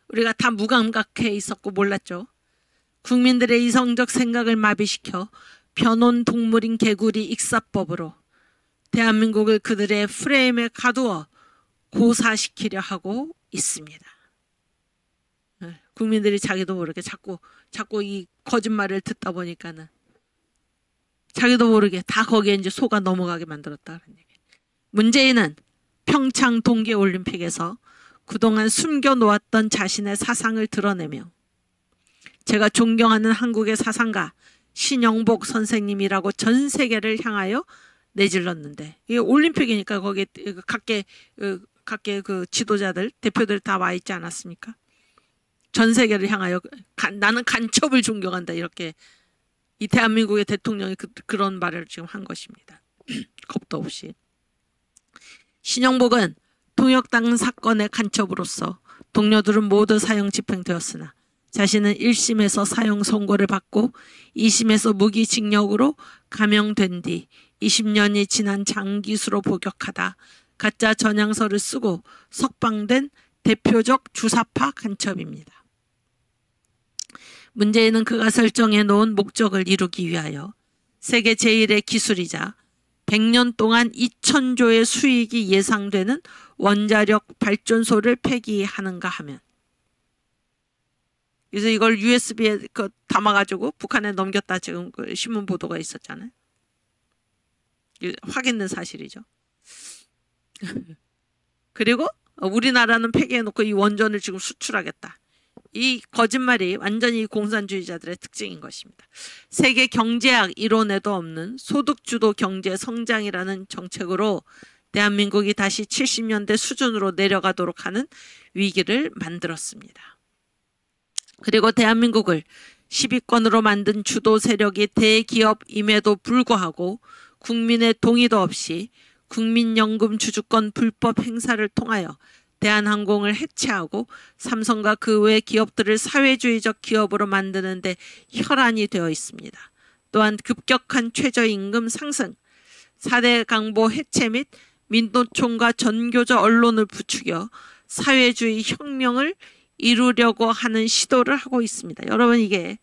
우리가 다 무감각해 있었고 몰랐죠. 국민들의 이성적 생각을 마비시켜 변온 동물인 개구리 익사법으로 대한민국을 그들의 프레임에 가두어 고사시키려 하고 있습니다. 국민들이 자기도 모르게 자꾸 이 거짓말을 듣다 보니까는 자기도 모르게 다 거기에 이제 속아 넘어가게 만들었다 그런 얘기. 문재인은 평창 동계올림픽에서 그동안 숨겨놓았던 자신의 사상을 드러내며 제가 존경하는 한국의 사상가 신영복 선생님이라고 전 세계를 향하여 내질렀는데 이게 올림픽이니까 거기에 각계 그 지도자들 대표들 다 와 있지 않았습니까? 전 세계를 향하여 나는 간첩을 존경한다 이렇게 이 대한민국의 대통령이 그런 말을 지금 한 것입니다. 겁도 없이. 신영복은 통역당 사건의 간첩으로서 동료들은 모두 사형 집행되었으나 자신은 1심에서 사형 선고를 받고 2심에서 무기징역으로 감형된 뒤 20년이 지난 장기수로 복역하다 가짜 전향서를 쓰고 석방된 대표적 주사파 간첩입니다. 문재인은 그가 설정해 놓은 목적을 이루기 위하여 세계 제1의 기술이자 100년 동안 2,000조의 수익이 예상되는 원자력 발전소를 폐기하는가 하면, 그래서 이걸 USB에 담아가지고 북한에 넘겼다 지금 그 신문 보도가 있었잖아요. 확인된 사실이죠. 그리고 우리나라는 폐기해놓고 이 원전을 지금 수출하겠다. 이 거짓말이 완전히 공산주의자들의 특징인 것입니다. 세계 경제학 이론에도 없는 소득주도 경제 성장이라는 정책으로 대한민국이 다시 70년대 수준으로 내려가도록 하는 위기를 만들었습니다. 그리고 대한민국을 10위권으로 만든 주도 세력이 대기업임에도 불구하고 국민의 동의도 없이 국민연금 주주권 불법 행사를 통하여 대한항공을 해체하고 삼성과 그 외 기업들을 사회주의적 기업으로 만드는 데 혈안이 되어 있습니다. 또한 급격한 최저임금 상승, 4대 강보 해체 및 민노총과 전교조 언론을 부추겨 사회주의 혁명을 이루려고 하는 시도를 하고 있습니다. 여러분, 이게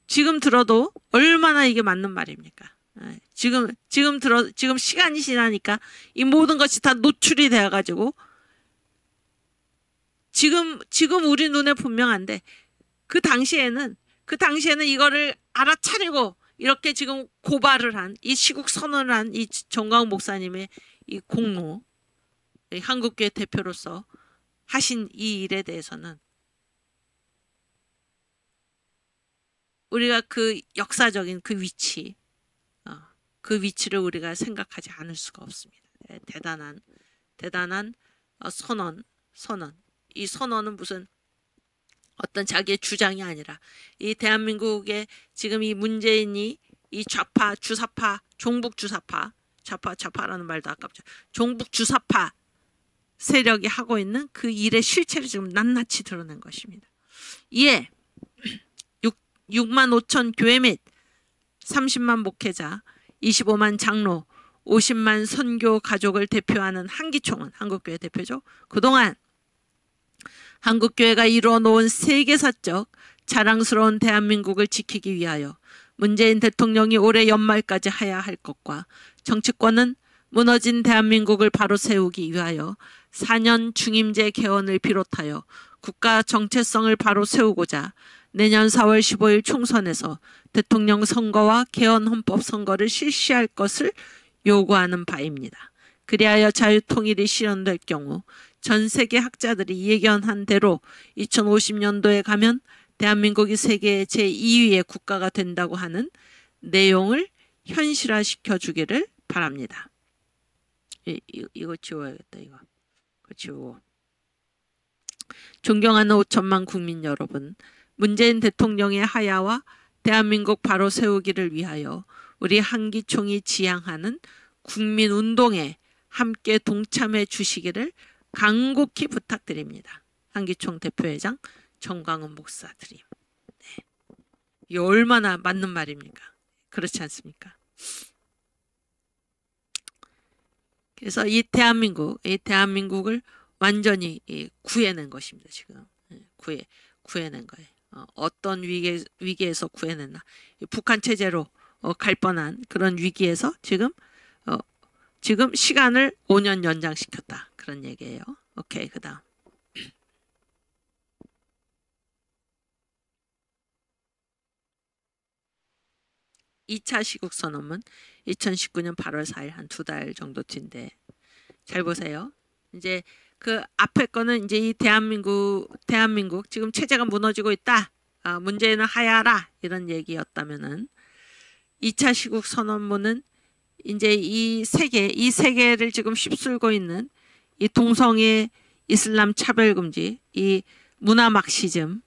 지금 들어도 얼마나 이게 맞는 말입니까? 지금 시간이 지나니까 이 모든 것이 다 노출이 되어 가지고 지금 우리 눈에 분명한데 그 당시에는 이거를 알아차리고 이렇게 지금 고발을 한, 이 시국 선언을 한 이 정광훈 목사님의 이 공로, 한국교회 대표로서 하신 이 일에 대해서는 우리가 그 역사적인 그 위치를 우리가 생각하지 않을 수가 없습니다. 대단한 선언. 이 선언은 무슨 어떤 자기의 주장이 아니라 이 대한민국의 지금 이 문재인이 이 좌파, 주사파, 종북 주사파, 좌파라는 말도 아깝죠. 종북 주사파 세력이 하고 있는 그 일의 실체를 지금 낱낱이 드러낸 것입니다. 이에 6만 5천 교회 및 30만 목회자, 25만 장로, 50만 선교 가족을 대표하는 한기총은, 한국교회 대표죠. 그동안 한국교회가 이루어 놓은 세계사적 자랑스러운 대한민국을 지키기 위하여 문재인 대통령이 올해 연말까지 해야 할 것과 정치권은 무너진 대한민국을 바로 세우기 위하여 4년 중임제 개헌을 비롯하여 국가 정체성을 바로 세우고자 내년 4월 15일 총선에서 대통령 선거와 개헌 헌법 선거를 실시할 것을 요구하는 바입니다. 그리하여 자유통일이 실현될 경우 전 세계 학자들이 예견한 대로 2050년도에 가면 대한민국이 세계 제2위의 국가가 된다고 하는 내용을 현실화시켜 주기를 바랍니다. 이거 지워야겠다. 이거 지우고. 존경하는 5천만 국민 여러분, 문재인 대통령의 하야와 대한민국 바로 세우기를 위하여 우리 한기총이 지향하는 국민운동에 함께 동참해 주시기를 간곡히 부탁드립니다. 한기총 대표회장 정광훈 목사드림. 네. 이게 얼마나 맞는 말입니까? 그렇지 않습니까? 그래서 이 대한민국을 완전히 구해낸 것입니다. 지금 구해낸 거예요. 어떤 위기에서 구해냈나? 북한 체제로 갈 뻔한 그런 위기에서 지금 시간을 5년 연장시켰다. 그런 얘기예요. 오케이, 그다음. 2차 시국선언문 2019년 8월 4일 한 2달 정도 뒤인데 잘 보세요. 이제 그 앞에 거는 이제 이 대한민국 지금 체제가 무너지고 있다. 문재인은 하야라 이런 얘기였다면은 2차 시국선언문은 이제 이 세계를 지금 휩쓸고 있는 이 동성애 이슬람 차별금지, 이 문화 막시즘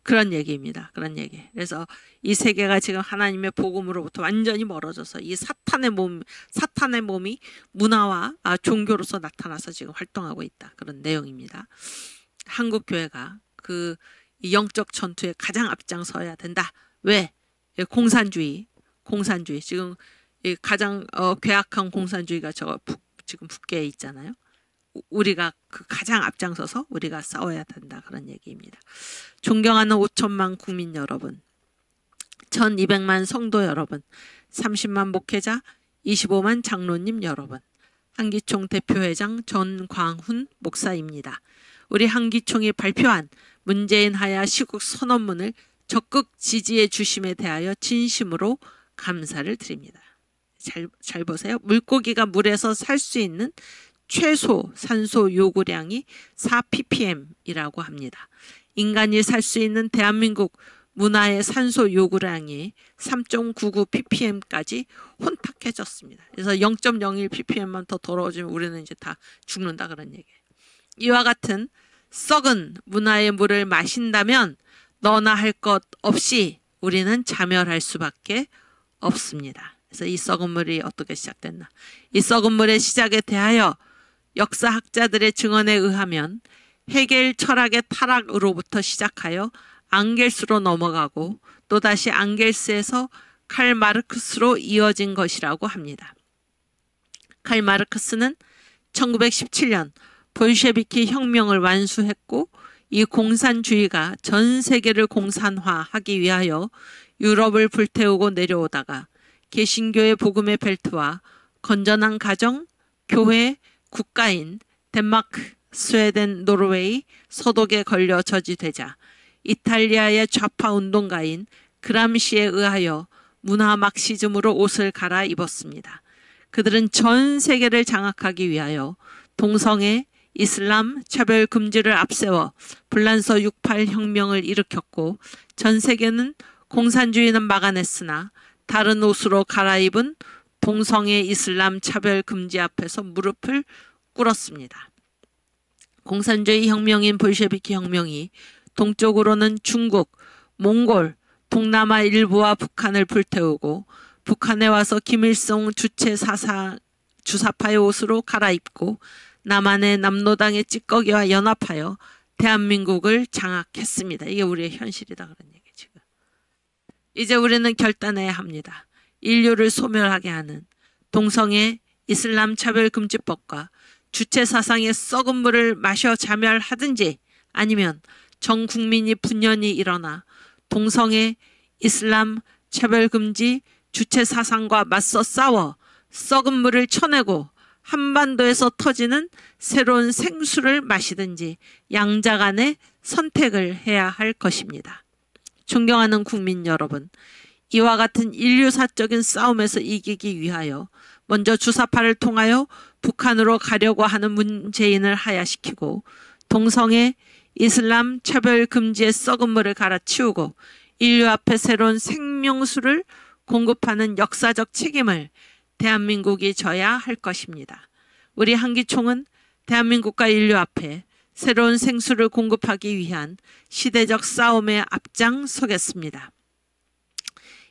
그런 얘기입니다. 그런 얘기. 그래서 이 세계가 지금 하나님의 복음으로부터 완전히 멀어져서 이 사탄의 몸이 문화와 종교로서 나타나서 지금 활동하고 있다. 그런 내용입니다. 한국교회가 그 영적 전투에 가장 앞장서야 된다. 왜? 공산주의 지금 가장 괴악한 공산주의가 지금 북계에 있잖아요. 우리가 그 가장 앞장서서 우리가 싸워야 된다. 그런 얘기입니다. 존경하는 5천만 국민 여러분, 1200만 성도 여러분, 30만 목회자, 25만 장로님 여러분, 한기총 대표회장 전광훈 목사입니다. 우리 한기총이 발표한 문재인 하야 시국 선언문을 적극 지지해 주심에 대하여 진심으로 감사를 드립니다. 잘 보세요. 물고기가 물에서 살 수 있는 최소 산소 요구량이 4ppm이라고 합니다. 인간이 살 수 있는 대한민국 문화의 산소 요구량이 3.99ppm까지 혼탁해졌습니다. 그래서 0.01ppm만 더 더러워지면 우리는 이제 다 죽는다 그런 얘기예요. 이와 같은 썩은 문화의 물을 마신다면 너나 할 것 없이 우리는 자멸할 수밖에 없습니다. 그래서 이 썩은 물이 어떻게 시작됐나? 이 썩은 물의 시작에 대하여 역사학자들의 증언에 의하면 헤겔 철학의 타락으로부터 시작하여 앙겔스로 넘어가고 또다시 앙겔스에서 칼 마르크스로 이어진 것이라고 합니다. 칼 마르크스는 1917년 볼셰비키 혁명을 완수했고 이 공산주의가 전 세계를 공산화하기 위하여 유럽을 불태우고 내려오다가 개신교의 복음의 벨트와 건전한 가정, 교회, 국가인 덴마크, 스웨덴, 노르웨이, 서독에 걸려 저지되자 이탈리아의 좌파 운동가인 그람시에 의하여 문화 막시즘으로 옷을 갈아입었습니다. 그들은 전 세계를 장악하기 위하여 동성애, 이슬람, 차별 금지를 앞세워 불란서 68 혁명을 일으켰고 전 세계는 공산주의는 막아냈으나 다른 옷으로 갈아입은 동성애, 이슬람, 차별 금지 앞에서 무릎을 꿇었습니다. 공산주의 혁명인 볼셰비키 혁명이 동쪽으로는 중국, 몽골, 동남아 일부와 북한을 불태우고 북한에 와서 김일성 주사파의 옷으로 갈아입고 남한의 남노당의 찌꺼기와 연합하여 대한민국을 장악했습니다. 이게 우리의 현실이다 그런 얘기 지금. 이제 우리는 결단해야 합니다. 인류를 소멸하게 하는 동성애, 이슬람 차별금지법과 주체사상의 썩은 물을 마셔 자멸하든지 아니면 전 국민이 분연히 일어나 동성애, 이슬람, 차별금지, 주체사상과 맞서 싸워 썩은 물을 쳐내고 한반도에서 터지는 새로운 생수를 마시든지 양자 간의 선택을 해야 할 것입니다. 존경하는 국민 여러분, 이와 같은 인류사적인 싸움에서 이기기 위하여 먼저 주사파를 통하여 북한으로 가려고 하는 문재인을 하야시키고 동성애, 이슬람, 차별 금지의 썩은 물을 갈아치우고 인류 앞에 새로운 생명수를 공급하는 역사적 책임을 대한민국이 져야 할 것입니다. 우리 한기총은 대한민국과 인류 앞에 새로운 생수를 공급하기 위한 시대적 싸움에 앞장서겠습니다.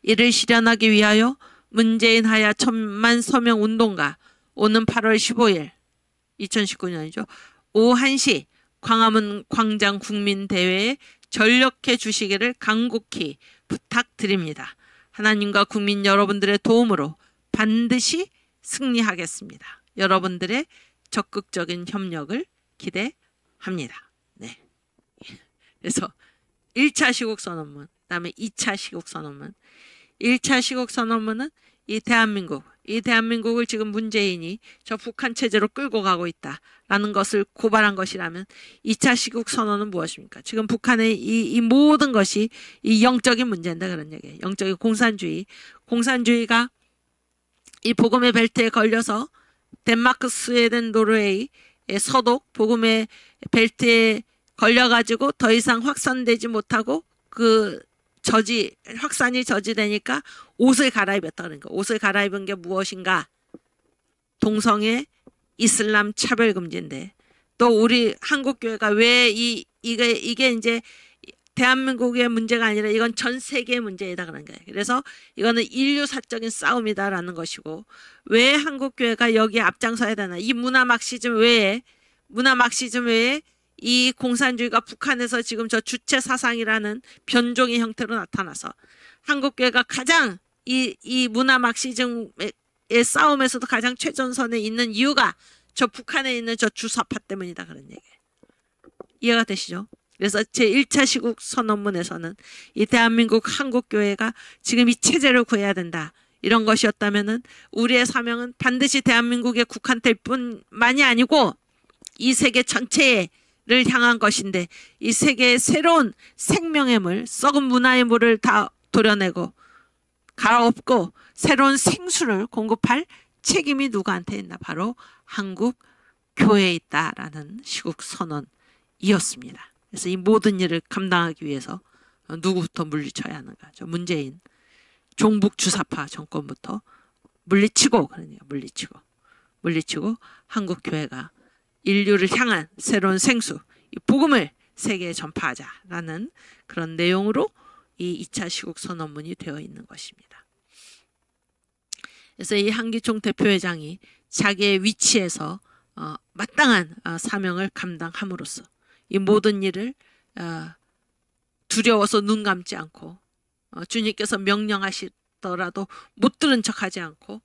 이를 실현하기 위하여 문재인 하야 1000만 서명 운동가 오는 8월 15일 2019년이죠. 오후 1시 광화문 광장 국민대회에 전력해 주시기를 간곡히 부탁드립니다. 하나님과 국민 여러분들의 도움으로 반드시 승리하겠습니다. 여러분들의 적극적인 협력을 기대합니다. 네. 그래서 1차 시국선언문, 그 다음에 2차 시국선언문. 1차 시국선언문은 이 대한민국을 지금 문재인이 저 북한 체제로 끌고 가고 있다라는 것을 고발한 것이라면 2차 시국선언은 무엇입니까? 지금 북한의 이 모든 것이 이 영적인 문제인데 그런 얘기예요. 영적인 공산주의가 이 복음의 벨트에 걸려서 덴마크, 스웨덴, 노르웨이의 서독 복음의 벨트에 걸려가지고 더 이상 확산되지 못하고 확산이 저지되니까 옷을 갈아입었다 그러니까 옷을 갈아입은 게 무엇인가? 동성애, 이슬람 차별 금지인데 또 우리 한국교회가 왜 이게 이제 대한민국의 문제가 아니라 이건 전 세계의 문제이다 그런 거예요. 그래서 이거는 인류사적인 싸움이다라는 것이고 왜 한국교회가 여기에 앞장서야 되나? 이 문화 막시즘 외에 이 공산주의가 북한에서 지금 저 주체 사상이라는 변종의 형태로 나타나서 한국교회가 가장 이 문화 막시즘의 싸움에서도 가장 최전선에 있는 이유가 저 북한에 있는 저 주사파 때문이다 그런 얘기예요. 이해가 되시죠? 그래서 제1차 시국 선언문에서는 이 대한민국 한국교회가 지금 이 체제를 구해야 된다. 이런 것이었다면은 우리의 사명은 반드시 대한민국에 국한될 뿐만이 아니고 이 세계 전체를 향한 것인데, 이 세계의 새로운 생명의 물, 썩은 문화의 물을 다 도려내고 갈아엎고 새로운 생수를 공급할 책임이 누구한테 있나? 바로 한국 교회에 있다라는 시국 선언이었습니다. 그래서 이 모든 일을 감당하기 위해서 누구부터 물리쳐야 하는가? 저 문재인 종북 주사파 정권부터 물리치고, 그러네요. 물리치고 한국 교회가 인류를 향한 새로운 생수, 이 복음을 세계에 전파하자라는 그런 내용으로 이 2차 시국 선언문이 되어 있는 것입니다. 그래서 이 한기총 대표회장이 자기의 위치에서 마땅한 사명을 감당함으로써 이 모든 일을 두려워서 눈 감지 않고, 주님께서 명령하시더라도 못 들은 척하지 않고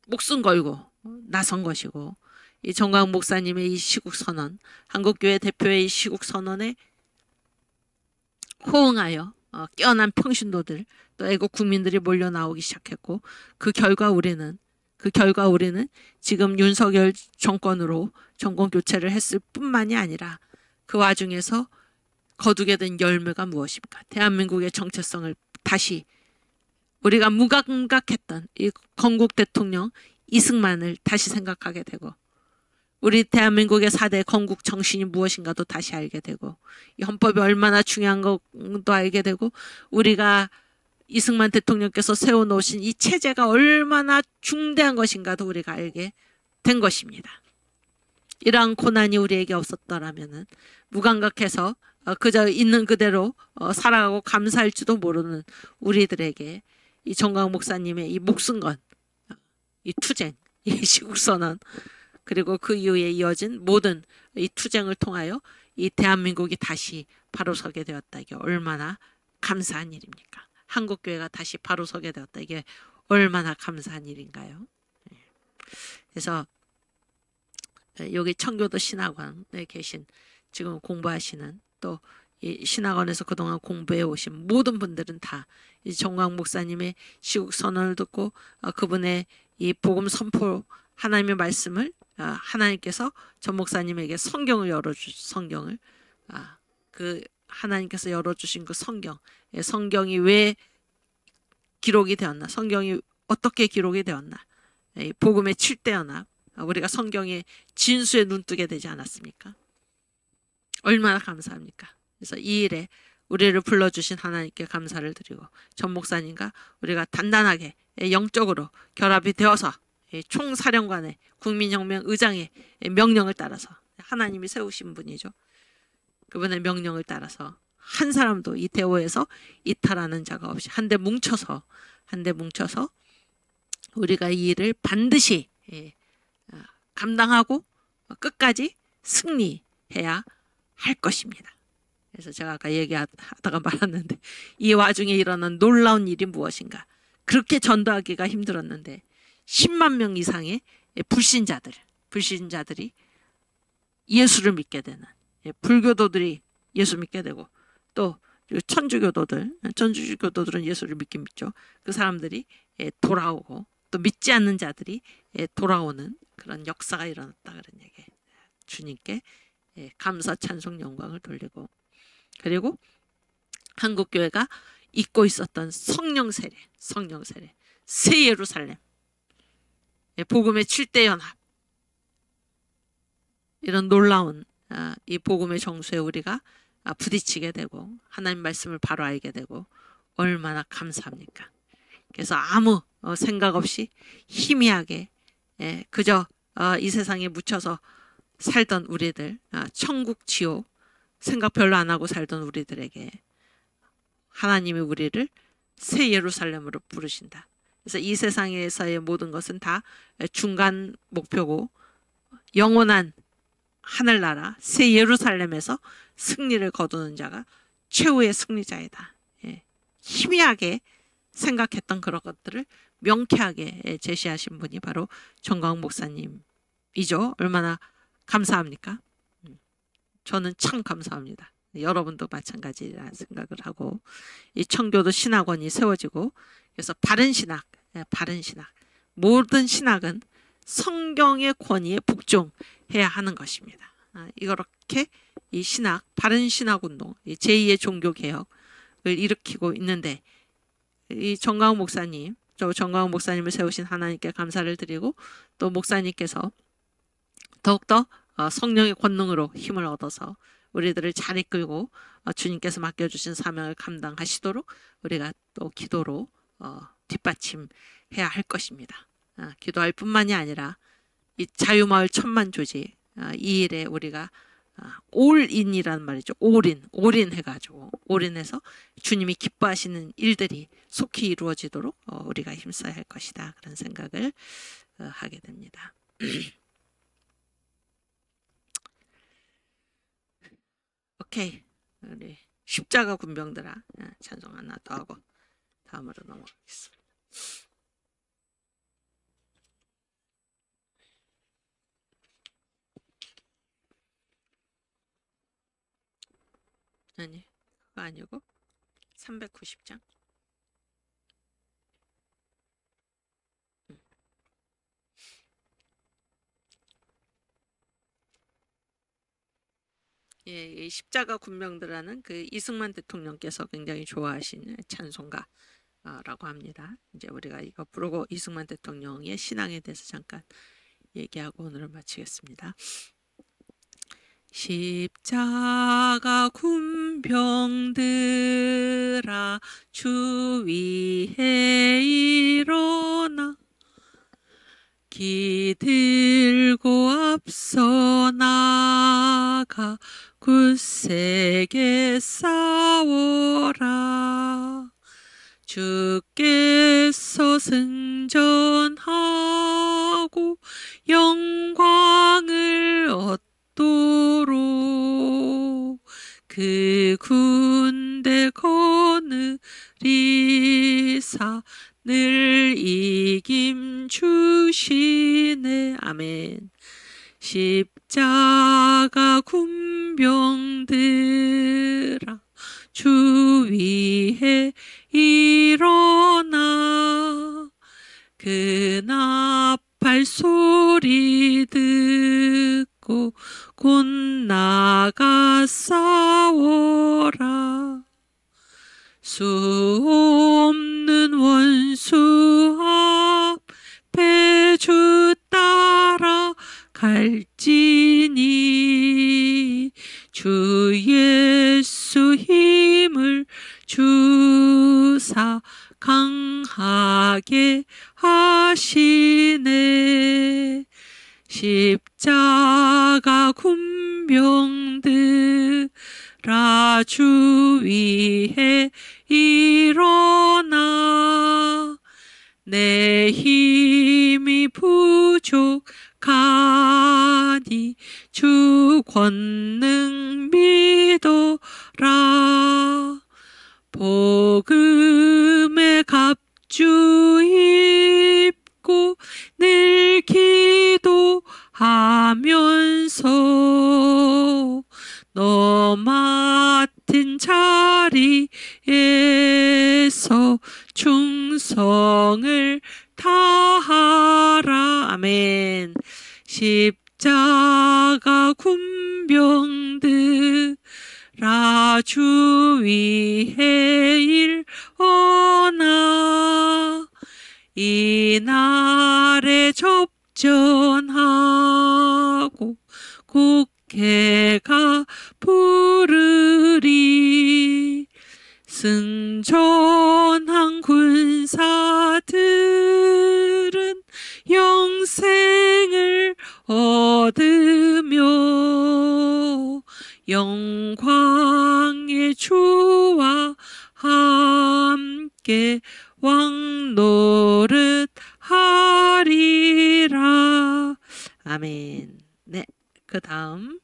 목숨 걸고 나선 것이고, 이 정광 목사님의 이 시국 선언, 한국교회 대표의 이 시국 선언에 호응하여 깨어난 평신도들, 또 애국 국민들이 몰려 나오기 시작했고, 그 결과 우리는 지금 윤석열 정권으로 정권 교체를 했을 뿐만이 아니라 그 와중에서 거두게 된 열매가 무엇입니까? 대한민국의 정체성을 다시, 우리가 무감각했던 이 건국 대통령 이승만을 다시 생각하게 되고, 우리 대한민국의 4대 건국 정신이 무엇인가도 다시 알게 되고, 이 헌법이 얼마나 중요한 것도 알게 되고, 우리가 이승만 대통령께서 세워놓으신 이 체제가 얼마나 중대한 것인가도 우리가 알게 된 것입니다. 이러한 고난이 우리에게 없었더라면은 무감각해서 그저 있는 그대로 살아가고 감사할지도 모르는 우리들에게 이 정광 목사님의 이 목숨 건 이 투쟁, 이 시국선언, 그리고 그 이후에 이어진 모든 이 투쟁을 통하여 이 대한민국이 다시 바로 서게 되었다. 이게 얼마나 감사한 일입니까? 한국교회가 다시 바로 서게 되었다. 이게 얼마나 감사한 일인가요? 그래서 여기 청교도 신학원에 계신, 지금 공부하시는, 또 이 신학원에서 그동안 공부해 오신 모든 분들은 다 이 정광 목사님의 시국 선언을 듣고 그분의 이 복음 선포, 하나님의 말씀을 하나님께서 전 목사님에게 성경을 그 하나님께서 열어주신 그 성경이 왜 기록이 되었나, 성경이 어떻게 기록이 되었나, 복음의 7대 연합, 우리가 성경의 진수에 눈뜨게 되지 않았습니까? 얼마나 감사합니까? 그래서 이 일에 우리를 불러주신 하나님께 감사를 드리고, 전 목사님과 우리가 단단하게 영적으로 결합이 되어서 총사령관의, 국민혁명 의장의 명령을 따라서, 하나님이 세우신 분이죠. 그분의 명령을 따라서 한 사람도 이 대오에서 이탈하는 자가 없이 한데 뭉쳐서 우리가 이 일을 반드시 감당하고 끝까지 승리해야 할 것입니다. 그래서 제가 아까 얘기하다가 말았는데, 이 와중에 일어난 놀라운 일이 무엇인가? 그렇게 전도하기가 힘들었는데 10만 명 이상의 불신자들이 예수를 믿게 되는, 불교도들이 예수 믿게 되고, 또 천주교도들은 예수를 믿긴 믿죠. 그 사람들이 돌아오고, 또 믿지 않는 자들이 돌아오는 그런 역사가 일어났다, 그런 얘기. 주님께 감사 찬송 영광을 돌리고, 그리고 한국교회가 잊고 있었던 성령 세례, 새 예루살렘, 복음의 7대 연합, 이런 놀라운 이 복음의 정수에 우리가 부딪히게 되고 하나님 말씀을 바로 알게 되고 얼마나 감사합니까? 그래서 아무 생각 없이 희미하게 그저 이 세상에 묻혀서 살던 우리들, 천국 지옥 생각 별로 안 하고 살던 우리들에게 하나님이 우리를 새 예루살렘으로 부르신다. 그래서 이 세상에서의 모든 것은 다 중간 목표고, 영원한 하늘나라 새 예루살렘에서 승리를 거두는 자가 최후의 승리자이다. 희미하게 생각했던 그런 것들을 명쾌하게 제시하신 분이 바로 정광 목사님이죠. 얼마나 감사합니까? 저는 참 감사합니다. 여러분도 마찬가지라는 생각을 하고 이 청교도 신학원이 세워지고 그래서 바른 신학, 바른 신학. 모든 신학은 성경의 권위에 복종해야 하는 것입니다. 이렇게 이 신학, 바른 신학 운동, 제2의 종교 개혁을 일으키고 있는데 이 정광훈 목사님, 정광훈 목사님을 세우신 하나님께 감사를 드리고 또 목사님께서 더욱더 성령의 권능으로 힘을 얻어서 우리들을 잘 이끌고 주님께서 맡겨주신 사명을 감당하시도록 우리가 또 기도로 뒷받침해야 할 것입니다. 기도할 뿐만이 아니라 이 자유마을 천만조지 이 일에 우리가 올인이라는 말이죠. 올인해가지고 올인해서 주님이 기뻐하시는 일들이 속히 이루어지도록 우리가 힘써야 할 것이다. 그런 생각을 하게 됩니다. 오케이. 우리 십자가 군병들아 찬송 하나 더 하고 다음으로 넘어가겠습니다. 아니 그거 아니고 390장. 예, 이 십자가 군병들라는 그 이승만 대통령께서 굉장히 좋아하시는 찬송가라고 합니다. 이제 우리가 이거 부르고 이승만 대통령의 신앙에 대해서 잠깐 얘기하고 오늘은 마치겠습니다. 십자가 군병들아 주 위에 일어나 기 들고 앞서 나가 굳세게 싸워라. 주께서 승전하고 영광을 얻도록 그 군대 거느리사 늘 이김 주시네. 아멘. 십자가 군병들아 주 위에 일어나 그 나팔 소리 듣고 곧 나가 싸워라. 수 없는 원수 앞에 주 따라 갈지니 주 예수 힘을 주사 강하게 하시네. 십자가 군병들아 주 위에 일어나 내 힘이 부족하니 주 권능 믿어라. 복음의 갑주 입고 늘 기도하면서 너 맡은 자리에서 충성을 다하라. 아멘. 십자가 군병들아 주 위에 일어나 이 날에 접전하고 국회가 부르리. 승전한 군사들은 영생을 얻으며 영광의 주와 함께 왕노릇 하리라. 아멘. 네, 그 다음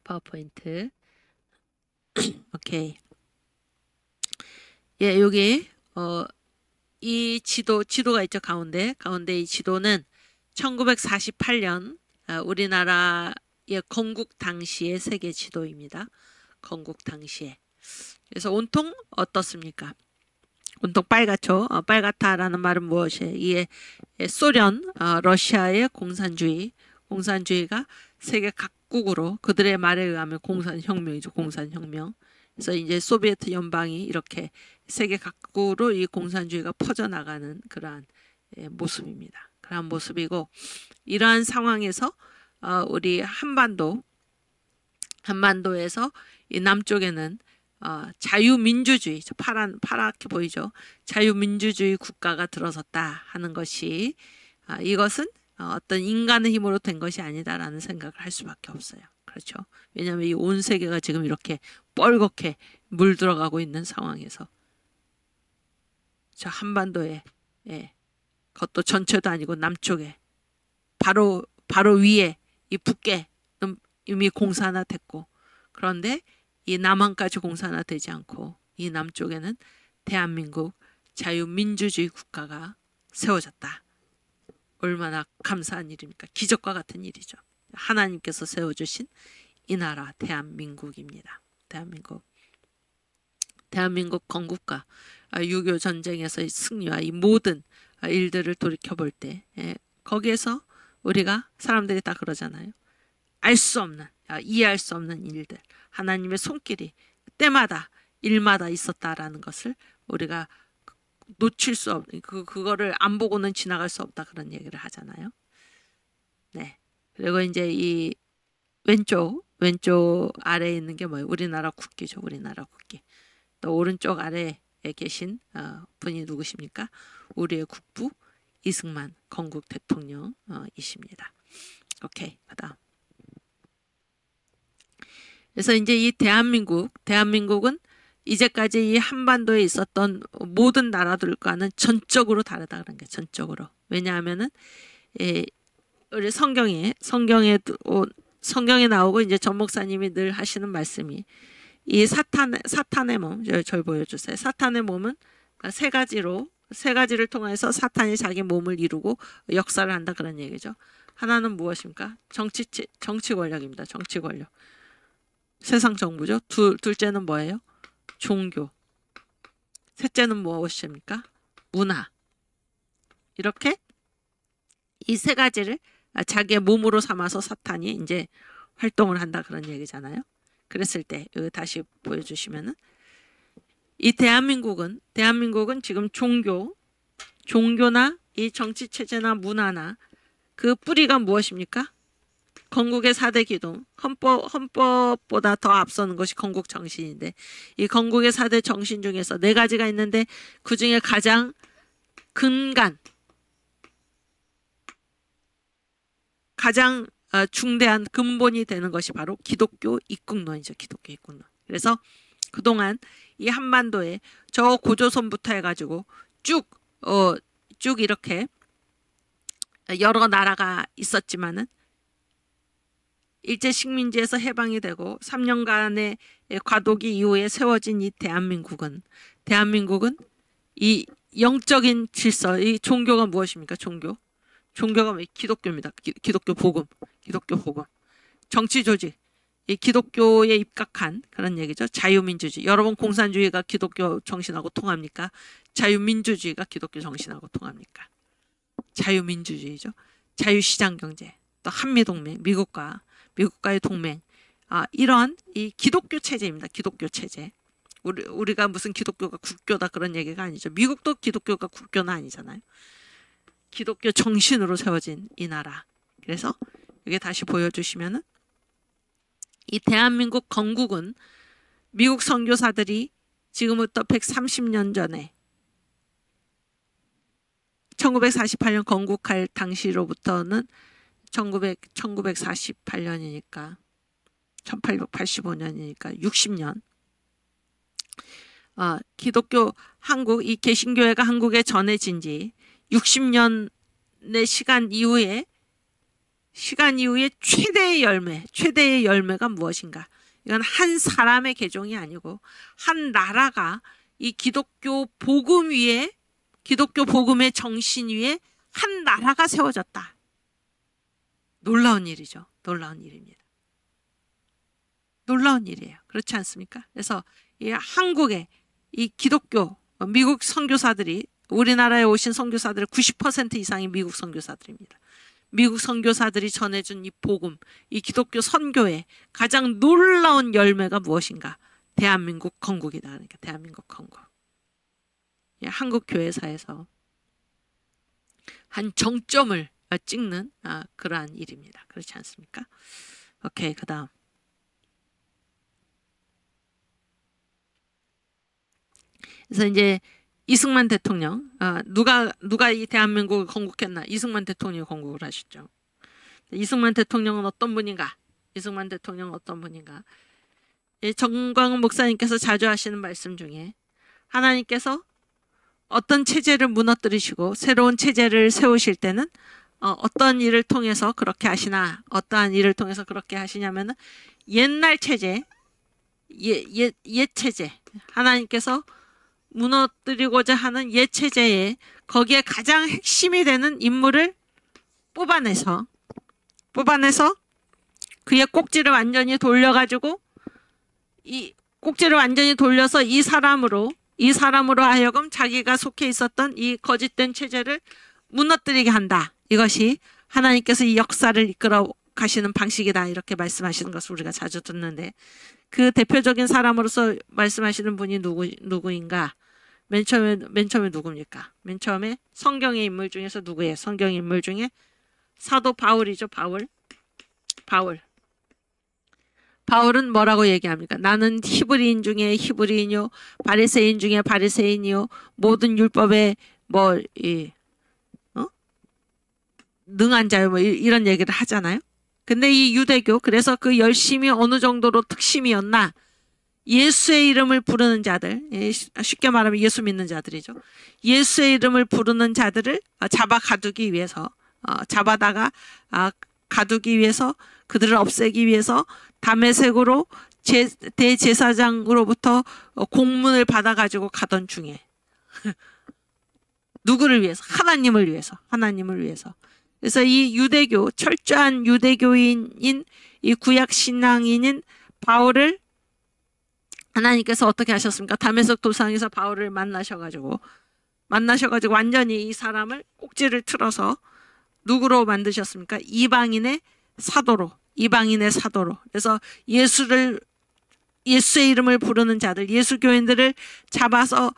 파워포인트. 오케이. 예, 여기 이 지도가 있죠. 가운데 이 지도는 1948년 우리나라 예, 건국 당시의 세계 지도입니다. 건국 당시에. 그래서 온통 어떻습니까? 온통 빨갛죠. 빨갛다라는 말은 무엇이에요? 이게 소련, 러시아의 공산주의가 세계 각국으로 그들의 말에 의하면 공산혁명이죠. 공산혁명. 그래서 이제 소비에트 연방이 이렇게 세계 각국으로 이 공산주의가 퍼져나가는 그러한 모습입니다. 그러한 모습이고 이러한 상황에서 우리 한반도에서 이 남쪽에는 자유민주주의, 파랗게 보이죠? 자유민주주의 국가가 들어섰다 하는 것이 이것은 어떤 인간의 힘으로 된 것이 아니다라는 생각을 할 수밖에 없어요. 그렇죠? 왜냐하면 이 온 세계가 지금 이렇게 뻘겋게 물들어가고 있는 상황에서 저 한반도에 그것도 전체도 아니고 남쪽에 바로 위에 이 북계 이미 공산화됐고 그런데 이 남한까지 공산화되지 않고 이 남쪽에는 대한민국 자유민주주의 국가가 세워졌다. 얼마나 감사한 일입니까? 기적과 같은 일이죠. 하나님께서 세워주신 이 나라 대한민국입니다. 대한민국 건국과 6.25 전쟁에서의 승리와 이 모든 일들을 돌이켜볼 때 거기에서 우리가 사람들이 다 그러잖아요. 알 수 없는, 이해할 수 없는 일들, 하나님의 손길이 때마다 일마다 있었다라는 것을 우리가 놓칠 수 없, 그거를 안 보고는 지나갈 수 없다 그런 얘기를 하잖아요. 네. 그리고 이제 이 왼쪽 아래에 있는 게 뭐예요? 우리나라 국기죠. 우리나라 국기. 또 오른쪽 아래에 계신 분이 누구십니까? 우리의 국부 이승만 건국 대통령이십니다. 오케이. 그다음. 그래서 이제 이 대한민국은 이제까지 이 한반도에 있었던 모든 나라들과는 전적으로 다르다 그런 게 전적으로. 왜냐하면은 우리 성경에 나오고 이제 전 목사님이 늘 하시는 말씀이 이 사탄의 몸, 절 보여주세요. 사탄의 몸은 세 가지를 통해서 사탄이 자기 몸을 이루고 역사를 한다 그런 얘기죠. 하나는 무엇입니까? 정치 권력입니다. 정치 권력. 세상 정부죠. 둘째는 뭐예요? 종교. 셋째는 무엇입니까? 문화. 이렇게 이 세 가지를 자기의 몸으로 삼아서 사탄이 이제 활동을 한다 그런 얘기잖아요. 그랬을 때 다시 보여주시면은 이 대한민국은 지금 종교나 이 정치 체제나 문화나 그 뿌리가 무엇입니까? 건국의 4대 기둥, 헌법보다 더 앞서는 것이 건국 정신인데 이 건국의 4대 정신 중에서 4가지가 있는데 그 중에 가장 가장 중대한 근본이 되는 것이 바로 기독교 입국론이죠. 기독교 입국론. 그래서 그동안 이 한반도에 저 고조선부터 해가지고 쭉 이렇게 여러 나라가 있었지만은 일제식민지에서 해방이 되고 3년간의 과도기 이후에 세워진 이 대한민국은 이 영적인 질서, 이 종교가 무엇입니까? 종교가 기독교입니다. 기독교 복음. 정치 조직, 이 기독교에 입각한 그런 얘기죠. 자유민주주의. 여러분 공산주의가 기독교 정신하고 통합니까? 자유민주주의가 기독교 정신하고 통합니까? 자유민주주의죠. 자유시장경제. 또 한미동맹, 미국과의 동맹. 이런 이 기독교 체제입니다. 기독교 체제. 우리가 무슨 기독교가 국교다 그런 얘기가 아니죠. 미국도 기독교가 국교는 아니잖아요. 기독교 정신으로 세워진 이 나라. 그래서 이게 다시 보여주시면은 이 대한민국 건국은 미국 선교사들이 지금부터 130년 전에 1948년 건국할 당시로부터는 1948년이니까 1885년이니까 60년 기독교 한국 이 개신교회가 한국에 전해진 지 60년의 시간 이후에 최대의 열매가 무엇인가? 이건 한 사람의 개종이 아니고 한 나라가 이 기독교 복음의 정신 위에 한 나라가 세워졌다. 놀라운 일이죠. 놀라운 일입니다. 놀라운 일이에요. 그렇지 않습니까? 그래서 이 한국의 이 기독교 미국 선교사들이 우리나라에 오신 선교사들의 90% 이상이 미국 선교사들입니다. 미국 선교사들이 전해준 이 복음, 이 기독교 선교의 가장 놀라운 열매가 무엇인가? 대한민국 건국이다. 그러니까 대한민국 건국. 한국 교회사에서 한 정점을 찍는 그러한 일입니다. 그렇지 않습니까? 오케이, 그 다음. 그래서 이제 이승만 대통령, 누가 이 대한민국을 건국했나? 이승만 대통령이 건국을 하셨죠. 이승만 대통령은 어떤 분인가? 이승만 대통령은 어떤 분인가? 정광훈 목사님께서 자주 하시는 말씀 중에 하나님께서 어떤 체제를 무너뜨리시고 새로운 체제를 세우실 때는 어떤 일을 통해서 그렇게 하시나? 어떠한 일을 통해서 그렇게 하시냐면은 옛날 체제, 옛 체제, 하나님께서 무너뜨리고자 하는 옛 체제에 거기에 가장 핵심이 되는 인물을 뽑아내서 그의 꼭지를 완전히 돌려가지고 이 꼭지를 완전히 돌려서 이 사람으로 하여금 자기가 속해 있었던 이 거짓된 체제를 무너뜨리게 한다. 이것이 하나님께서 이 역사를 이끌어 가시는 방식이다. 이렇게 말씀하시는 것을 우리가 자주 듣는데 그 대표적인 사람으로서 말씀하시는 분이 누구인가? 맨 처음에 누굽니까? 맨 처음에 성경의 인물 중에서 누구예요? 성경의 인물 중에 사도 바울이죠. 바울은 뭐라고 얘기합니까? 나는 히브리인 중에 히브리인이요, 바리새인 중에 바리새인이요, 모든 율법에 능한 자요, 이런 얘기를 하잖아요. 근데 이 유대교, 그래서 그 열심이 어느 정도로 특심이었나? 예수의 이름을 부르는 자들, 쉽게 말하면 예수 믿는 자들이죠. 예수의 이름을 부르는 자들을 가두기 위해서, 잡아다가 가두기 위해서, 그들을 없애기 위해서 다메섹으로 대제사장으로부터 공문을 받아가지고 가던 중에 누구를 위해서? 하나님을 위해서. 그래서 이 유대교, 철저한 유대교인인 이 구약 신앙인인 바울을 하나님께서 어떻게 하셨습니까? 다메섹 도상에서 바울을 만나셔가지고 완전히 이 사람을 꼭지를 틀어서 누구로 만드셨습니까? 이방인의 사도로. 그래서 예수의 이름을 부르는 자들, 예수 교인들을 잡아서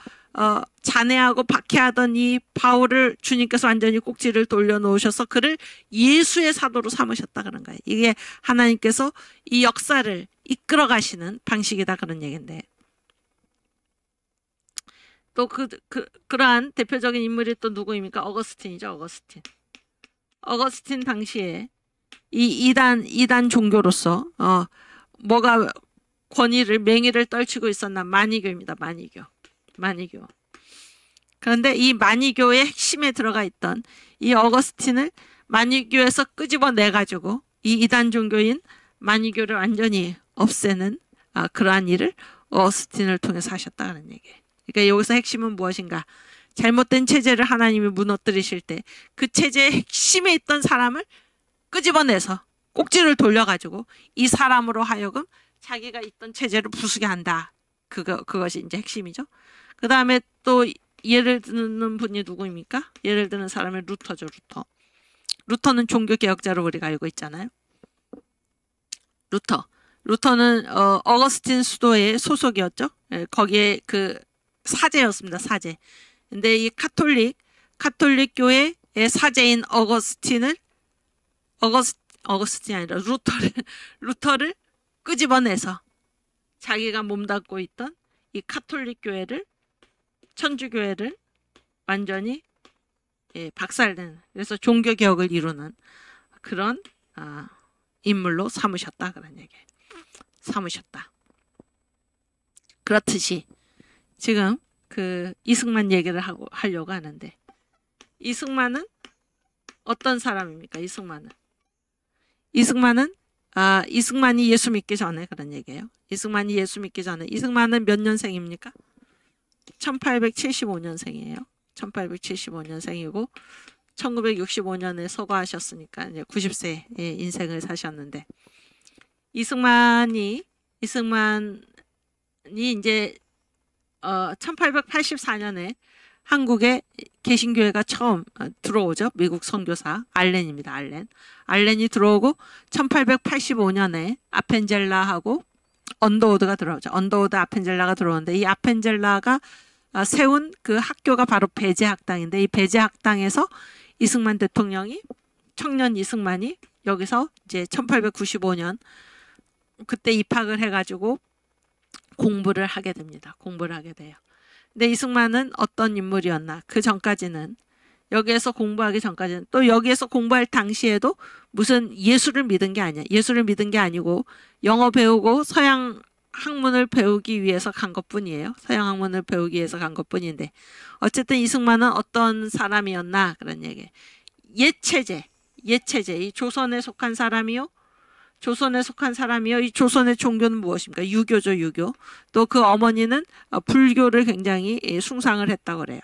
잔해하고 박해하던 이 바울을 주님께서 완전히 꼭지를 돌려놓으셔서 그를 예수의 사도로 삼으셨다 그런 거예요. 이게 하나님께서 이 역사를 이끌어 가시는 방식이다 그런 얘기인데, 또 그러한 대표적인 인물이 또 누구입니까? 어거스틴이죠. 어거스틴 당시에 이 이단 종교로서 뭐가 맹의를 떨치고 있었나? 마니교입니다. 마니교. 그런데 이 마니교의 핵심에 들어가 있던 이 어거스틴을 마니교에서 끄집어내 가지고 이 이단 종교인 마니교를 완전히 없애는 그러한 일을 어거스틴을 통해서 하셨다는 얘기예요. 그러니까 여기서 핵심은 무엇인가? 잘못된 체제를 하나님이 무너뜨리실 때 그 체제의 핵심에 있던 사람을 끄집어내서 꼭지를 돌려가지고 이 사람으로 하여금 자기가 있던 체제를 부수게 한다. 그것이 이제 핵심이죠. 그 다음에 또 예를 드는 분이 누구입니까? 예를 드는 사람이 루터죠. 루터는 종교개혁자로 우리가 알고 있잖아요. 루터는 어거스틴 수도의 소속이었죠. 거기에 그 사제였습니다. 사제. 근데 이 카톨릭 교회의 사제인 어거스틴이 아니라 루터를 끄집어내서 자기가 몸담고 있던 이 카톨릭 교회를, 천주교회를 완전히 박살내는, 그래서 종교개혁을 이루는 그런 인물로 삼으셨다 그런 얘기예요. 그렇듯이 지금 그 이승만 얘기를 하려고 하는데, 이승만은 어떤 사람입니까? 이승만이 예수 믿기 전에 그런 얘기예요. 이승만은 몇 년생입니까? 1875년생이에요. 1875년생이고 1965년에 서거하셨으니까 이제 90세 인생을 사셨는데, 이승만이 이승만이 이제 1884년에 한국에 개신교회가 처음 들어오죠. 미국 선교사 알렌입니다. 알렌이 들어오고 1885년에 아펜젤라하고 언더우드가 들어오죠. 언더우드 아펜젤라가 들어오는데 이 아펜젤라가 세운 그 학교가 바로 배제학당인데 이 배제학당에서 이승만 대통령이 청년 이승만이 여기서 이제 1895년 그때 입학을 해가지고 공부를 하게 됩니다. 공부를 하게 돼요. 근데 이승만은 어떤 인물이었나? 그 전까지는 여기에서 공부하기 전까지는 또 여기에서 공부할 당시에도 무슨 예술을 믿은 게 아니야. 예술을 믿은 게 아니고 영어 배우고 서양 학문을 배우기 위해서 간 것뿐이에요. 서양 학문을 배우기 위해서 간 것뿐인데 어쨌든 이승만은 어떤 사람이었나 그런 얘기. 옛체제 이 조선에 속한 사람이요. 이 조선의 종교는 무엇입니까? 유교죠, 유교. 또 그 어머니는 불교를 굉장히 숭상을 했다고 그래요.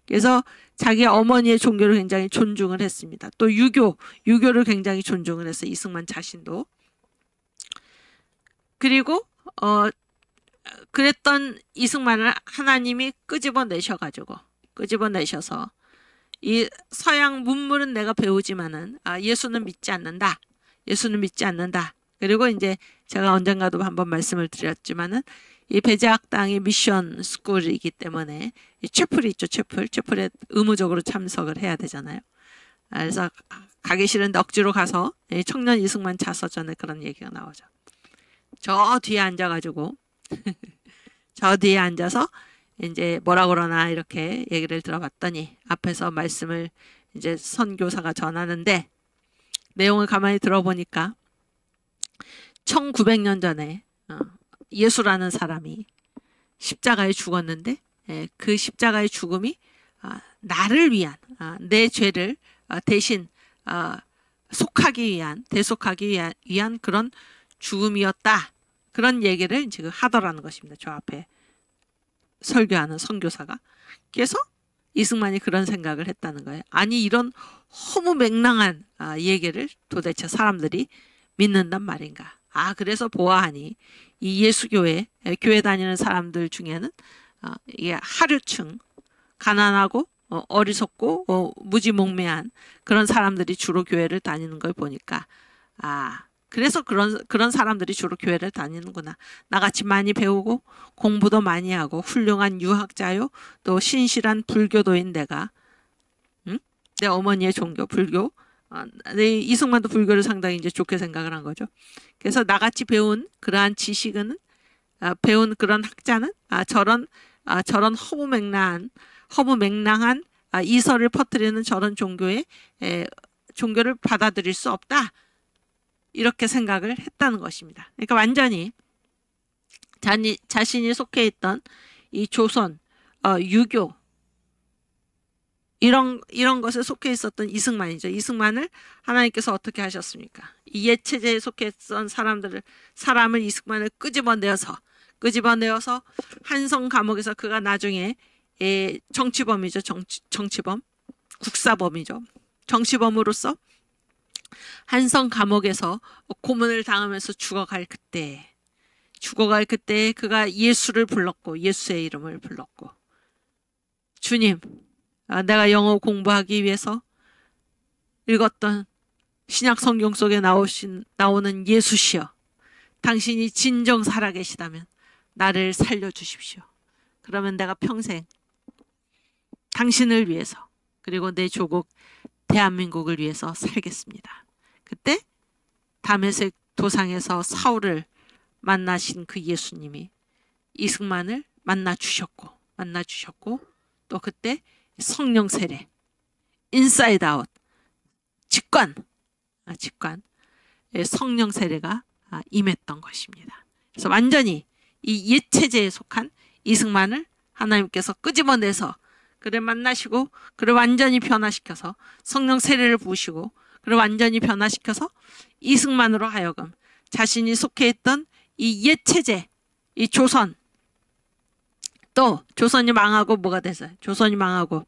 그래서 자기 어머니의 종교를 굉장히 존중을 했습니다. 또 유교를 굉장히 존중을 했어요. 이승만 자신도. 그리고 그랬던 이승만을 하나님이 끄집어내셔서 이 서양 문물은 내가 배우지만은 예수는 믿지 않는다. 그리고 이제 제가 언젠가도 한번 말씀을 드렸지만은 이 배제학당이 미션 스쿨이기 때문에 이 채플이 있죠. 채플에 의무적으로 참석을 해야 되잖아요. 그래서 가기 싫은데 억지로 가서 청년 이승만 자서전에 그런 얘기가 나오죠. 저 뒤에 앉아가지고 저 뒤에 앉아서 이제 뭐라 그러나 이렇게 얘기를 들어봤더니 앞에서 말씀을 이제 선교사가 전하는데 내용을 가만히 들어보니까 1900년 전에 예수라는 사람이 십자가에 죽었는데 그 십자가의 죽음이 나를 위한 내 죄를 대신 대속하기 위한 그런 죽음이었다. 그런 얘기를 지금 하더라는 것입니다. 저 앞에 설교하는 선교사가. 그래서 이승만이 그런 생각을 했다는 거예요. 아니 이런 허무맹랑한 얘기를 도대체 사람들이 믿는단 말인가. 그래서 보아하니 이 예수교회 교회 다니는 사람들 중에는 이게 하류층 가난하고 어리석고 무지몽매한 그런 사람들이 주로 교회를 다니는 걸 보니까 그래서 그런 사람들이 주로 교회를 다니는구나. 나같이 많이 배우고 공부도 많이 하고 훌륭한 유학자요 또 신실한 불교도인 내가 내 어머니의 종교 불교 이승만도 불교를 상당히 이제 좋게 생각을 한 거죠. 그래서 나같이 배운 그러한 지식은 배운 그런 학자는 저런 허무맹랑한 이설을 퍼뜨리는 저런 종교를 받아들일 수 없다. 이렇게 생각을 했다는 것입니다. 그러니까 완전히 자신이 속해 있던 이 조선 유교 이런 것에 속해 있었던 이승만이죠. 이승만을 하나님께서 어떻게 하셨습니까? 이 옛체제에 속해 있던 사람을 이승만을 끄집어내어서 한성 감옥에서 그가 나중에 정치범이죠. 정치범 국사범이죠. 정치범으로서 한성 감옥에서 고문을 당하면서 죽어갈 그때 그가 예수를 불렀고 예수의 이름을 불렀고 주님 내가 영어 공부하기 위해서 읽었던 신약 성경 속에 나오는 예수시여 당신이 진정 살아계시다면 나를 살려주십시오. 그러면 내가 평생 당신을 위해서 그리고 내 조국 대한민국을 위해서 살겠습니다. 그때 다메섹 도상에서 사울을 만나신 그 예수님이 이승만을 만나 주셨고 또 그때 성령 세례 인사이드 아웃 직관 성령 세례가 임했던 것입니다. 그래서 완전히 이 옛체제에 속한 이승만을 하나님께서 끄집어내서 그를 만나시고 그를 완전히 변화시켜서 성령 세례를 부으시고 그를 완전히 변화시켜서 이승만으로 하여금 자신이 속해 있던 이 옛체제 이 조선 또 조선이 망하고 뭐가 됐어요? 조선이 망하고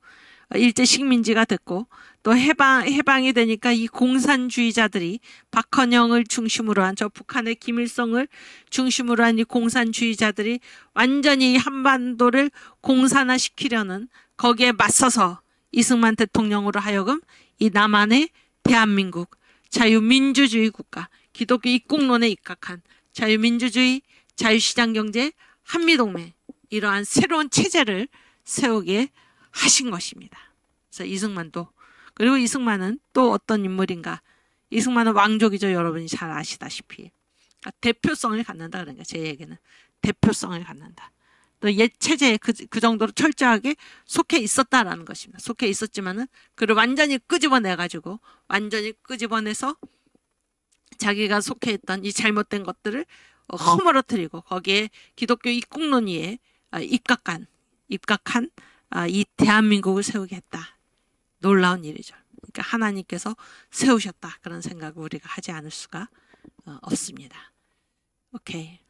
일제 식민지가 됐고 또 해방이 되니까 이 공산주의자들이 박헌영을 중심으로 한 저 북한의 김일성을 중심으로 한 이 공산주의자들이 완전히 한반도를 공산화시키려는 거기에 맞서서 이승만 대통령으로 하여금 이 남한의 대한민국 자유민주주의 국가 기독교 입국론에 입각한 자유민주주의 자유시장경제 한미동맹 이러한 새로운 체제를 세우게 하신 것입니다. 그래서 이승만도 그리고 이승만은 또 어떤 인물인가? 이승만은 왕족이죠. 여러분이 잘 아시다시피 대표성을 갖는다. 그러니까 제 얘기는 대표성을 갖는다. 또 옛 체제에 그 정도로 철저하게 속해 있었다라는 것입니다. 속해 있었지만은 그를 완전히 끄집어내가지고 완전히 끄집어내서 자기가 속해 있던 이 잘못된 것들을 허물어뜨리고 거기에 기독교 입국론위에 입각한 이 대한민국을 세우게 했다. 놀라운 일이죠. 그러니까 하나님께서 세우셨다. 그런 생각을 우리가 하지 않을 수가 없습니다. 오케이.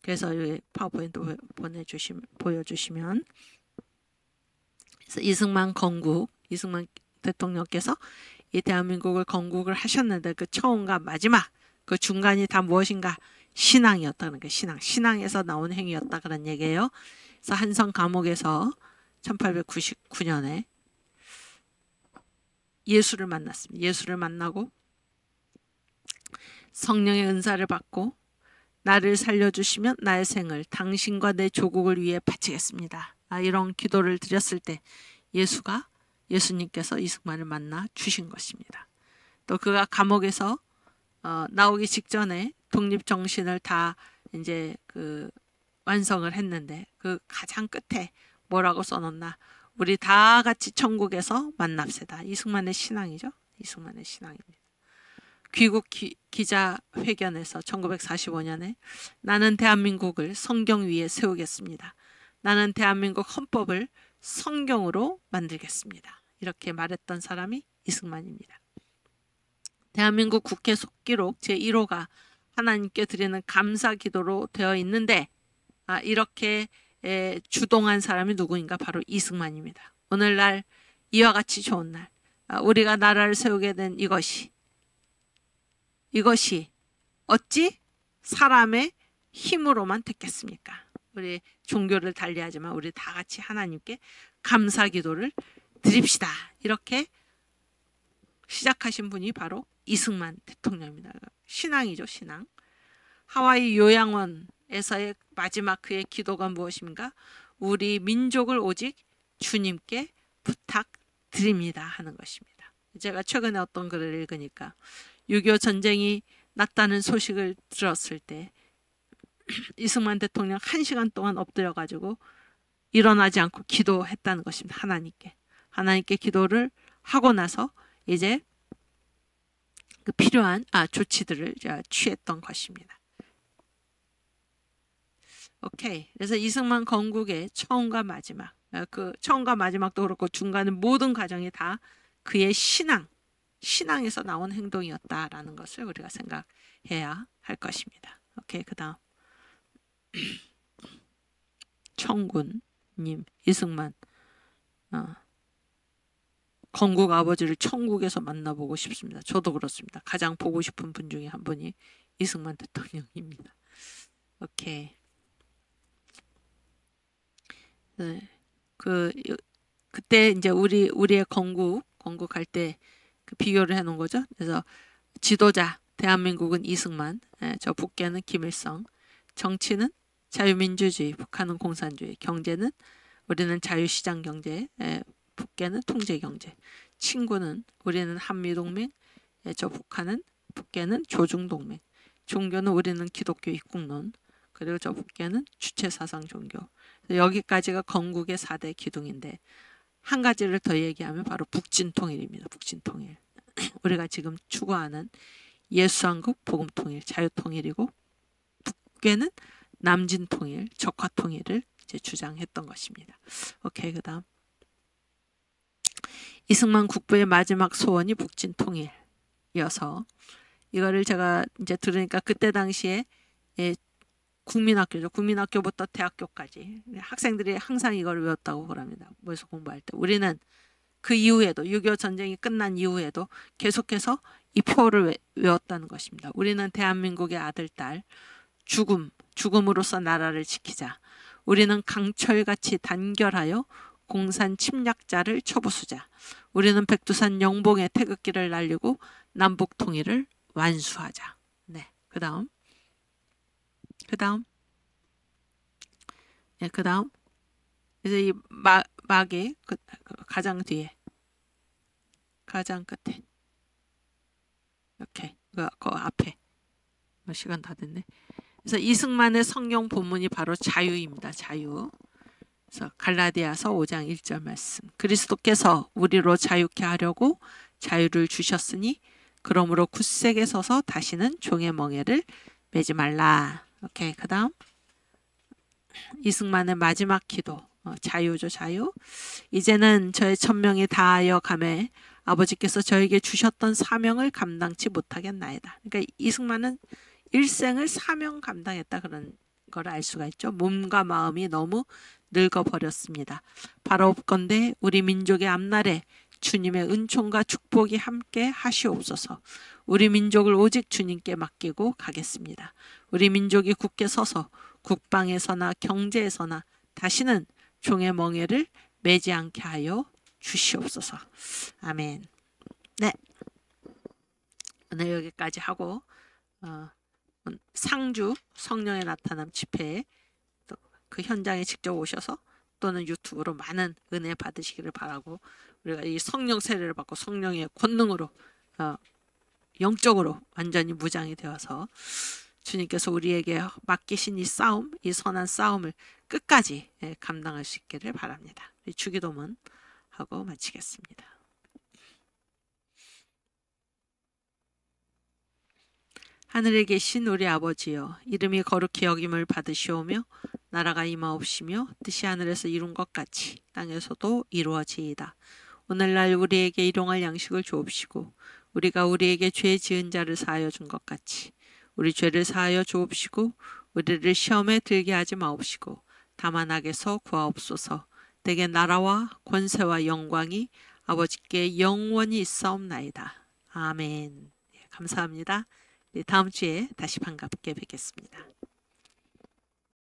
그래서 여기 파워포인트 보여주시면 그래서 이승만 대통령께서 이 대한민국을 건국을 하셨는데 그 처음과 마지막 그 중간이 다 무엇인가? 신앙이었다는 거예요. 신앙에서 나온 행위였다 그런 얘기예요. 그래서 한성 감옥에서 1899년에 예수를 만났습니다. 예수를 만나고 성령의 은사를 받고 나를 살려주시면 나의 생을 당신과 내 조국을 위해 바치겠습니다. 이런 기도를 드렸을 때 예수님께서 이승만을 만나 주신 것입니다. 또 그가 감옥에서 나오기 직전에 독립정신을 다 이제 완성을 했는데 그 가장 끝에 뭐라고 써놓나? 우리 다 같이 천국에서 만납시다. 이승만의 신앙이죠. 이승만의 신앙입니다. 귀국 기자회견에서 1945년에 나는 대한민국을 성경 위에 세우겠습니다. 나는 대한민국 헌법을 성경으로 만들겠습니다. 이렇게 말했던 사람이 이승만입니다. 대한민국 국회 속기록 제1호가 하나님께 드리는 감사 기도로 되어 있는데 이렇게 주동한 사람이 누구인가? 바로 이승만입니다. 오늘날 이와 같이 좋은 날 우리가 나라를 세우게 된 이것이 어찌 사람의 힘으로만 됐겠습니까? 우리 종교를 달리하지만 우리 다 같이 하나님께 감사 기도를 드립시다. 이렇게 시작하신 분이 바로 이승만 대통령입니다. 신앙이죠, 신앙. 하와이 요양원에서의 마지막 그의 기도가 무엇입니까? 우리 민족을 오직 주님께 부탁드립니다 하는 것입니다. 제가 최근에 어떤 글을 읽으니까 6.25 전쟁이 났다는 소식을 들었을 때 이승만 대통령 1시간 동안 엎드려가지고 일어나지 않고 기도했다는 것입니다. 하나님께 기도를 하고 나서 이제 그 필요한 조치들을 취했던 것입니다. 오케이. 그래서 이승만 건국의 처음과 마지막, 그 처음과 마지막도 그렇고 중간의 모든 과정이 다 그의 신앙에서 나온 행동이었다라는 것을 우리가 생각해야 할 것입니다. 오케이. 그다음 청군님, 이승만 건국 아버지를 천국에서 만나보고 싶습니다. 저도 그렇습니다. 가장 보고 싶은 분 중에 한 분이 이승만 대통령입니다. 오케이. 네. 그때 이제 우리의 건국할 때 그 비교를 해놓은 거죠. 그래서 지도자 대한민국은 이승만, 저 북계는 김일성, 정치는 자유민주주의, 북한은 공산주의, 경제는 우리는 자유시장 경제, 북계는 통제경제, 친구는 우리는 한미동맹, 저 북계는 조중동맹, 종교는 우리는 기독교 입국론, 그리고 저 북계는 주체사상 종교. 여기까지가 건국의 4대 기둥인데 한 가지를 더 얘기하면 바로 북진통일입니다. 북진통일. 우리가 지금 추구하는 예수한국 복음통일, 자유통일이고 북계는 남진통일, 적화통일을 이제 주장했던 것입니다. 오케이, 그다음 이승만 국부의 마지막 소원이 북진통일이어서 이거를 제가 이제 들으니까 그때 당시에 국민학교죠. 국민학교부터 대학교까지 학생들이 항상 이걸 외웠다고 그럽니다. 모의고사 공부할 때. 우리는 그 이후에도 6.25 전쟁이 끝난 이후에도 계속해서 이 표를 외웠다는 것입니다. 우리는 대한민국의 아들, 딸, 죽음으로써 나라를 지키자. 우리는 강철같이 단결하여 공산 침략자를 처부수자. 우리는 백두산 영봉의 태극기를 날리고 남북 통일을 완수하자. 네, 그 다음. 네, 그 다음. 이제 이 막이 가장 뒤에, 가장 끝에. 이렇게 그 앞에. 시간 다 됐네. 그래서 이승만의 성경 본문이 바로 자유입니다. 자유. 그래서 갈라디아서 5장 1절 말씀. 그리스도께서 우리로 자유케 하려고 자유를 주셨으니 그러므로 굳세게 서서 다시는 종의 멍에를 매지 말라. 오케이. 그 다음. 이승만의 마지막 기도. 자유죠. 자유. 이제는 저의 천명이 다하여 가매 아버지께서 저에게 주셨던 사명을 감당치 못하겠나이다. 그러니까 이승만은 일생을 사명 감당했다 그런 걸 알 수가 있죠. 몸과 마음이 너무 늙어버렸습니다. 바라옵건대 우리 민족의 앞날에 주님의 은총과 축복이 함께 하시옵소서. 우리 민족을 오직 주님께 맡기고 가겠습니다. 우리 민족이 굳게 서서 국방에서나 경제에서나 다시는 종의 멍에를 매지 않게 하여 주시옵소서. 아멘. 네, 오늘 여기까지 하고 상주 성령의 나타남 집회에 또 그 현장에 직접 오셔서 또는 유튜브로 많은 은혜 받으시기를 바라고, 우리가 이 성령 세례를 받고 성령의 권능으로 영적으로 완전히 무장이 되어서 주님께서 우리에게 맡기신 이 싸움, 이 선한 싸움을 끝까지 감당할 수 있기를 바랍니다. 주기도문 하고 마치겠습니다. 하늘에 계신 우리 아버지여, 이름이 거룩히 여김을 받으시오며 나라가 임하옵시며 뜻이 하늘에서 이룬 것 같이 땅에서도 이루어지이다. 오늘날 우리에게 일용할 양식을 주옵시고 우리가 우리에게 죄 지은 자를 사하여 준 것 같이 우리 죄를 사하여 주옵시고 우리를 시험에 들게 하지 마옵시고 다만 악에서 구하옵소서. 대개 나라와 권세와 영광이 아버지께 영원히 있사옵나이다. 아멘. 감사합니다. 다음 주에 다시 반갑게 뵙겠습니다.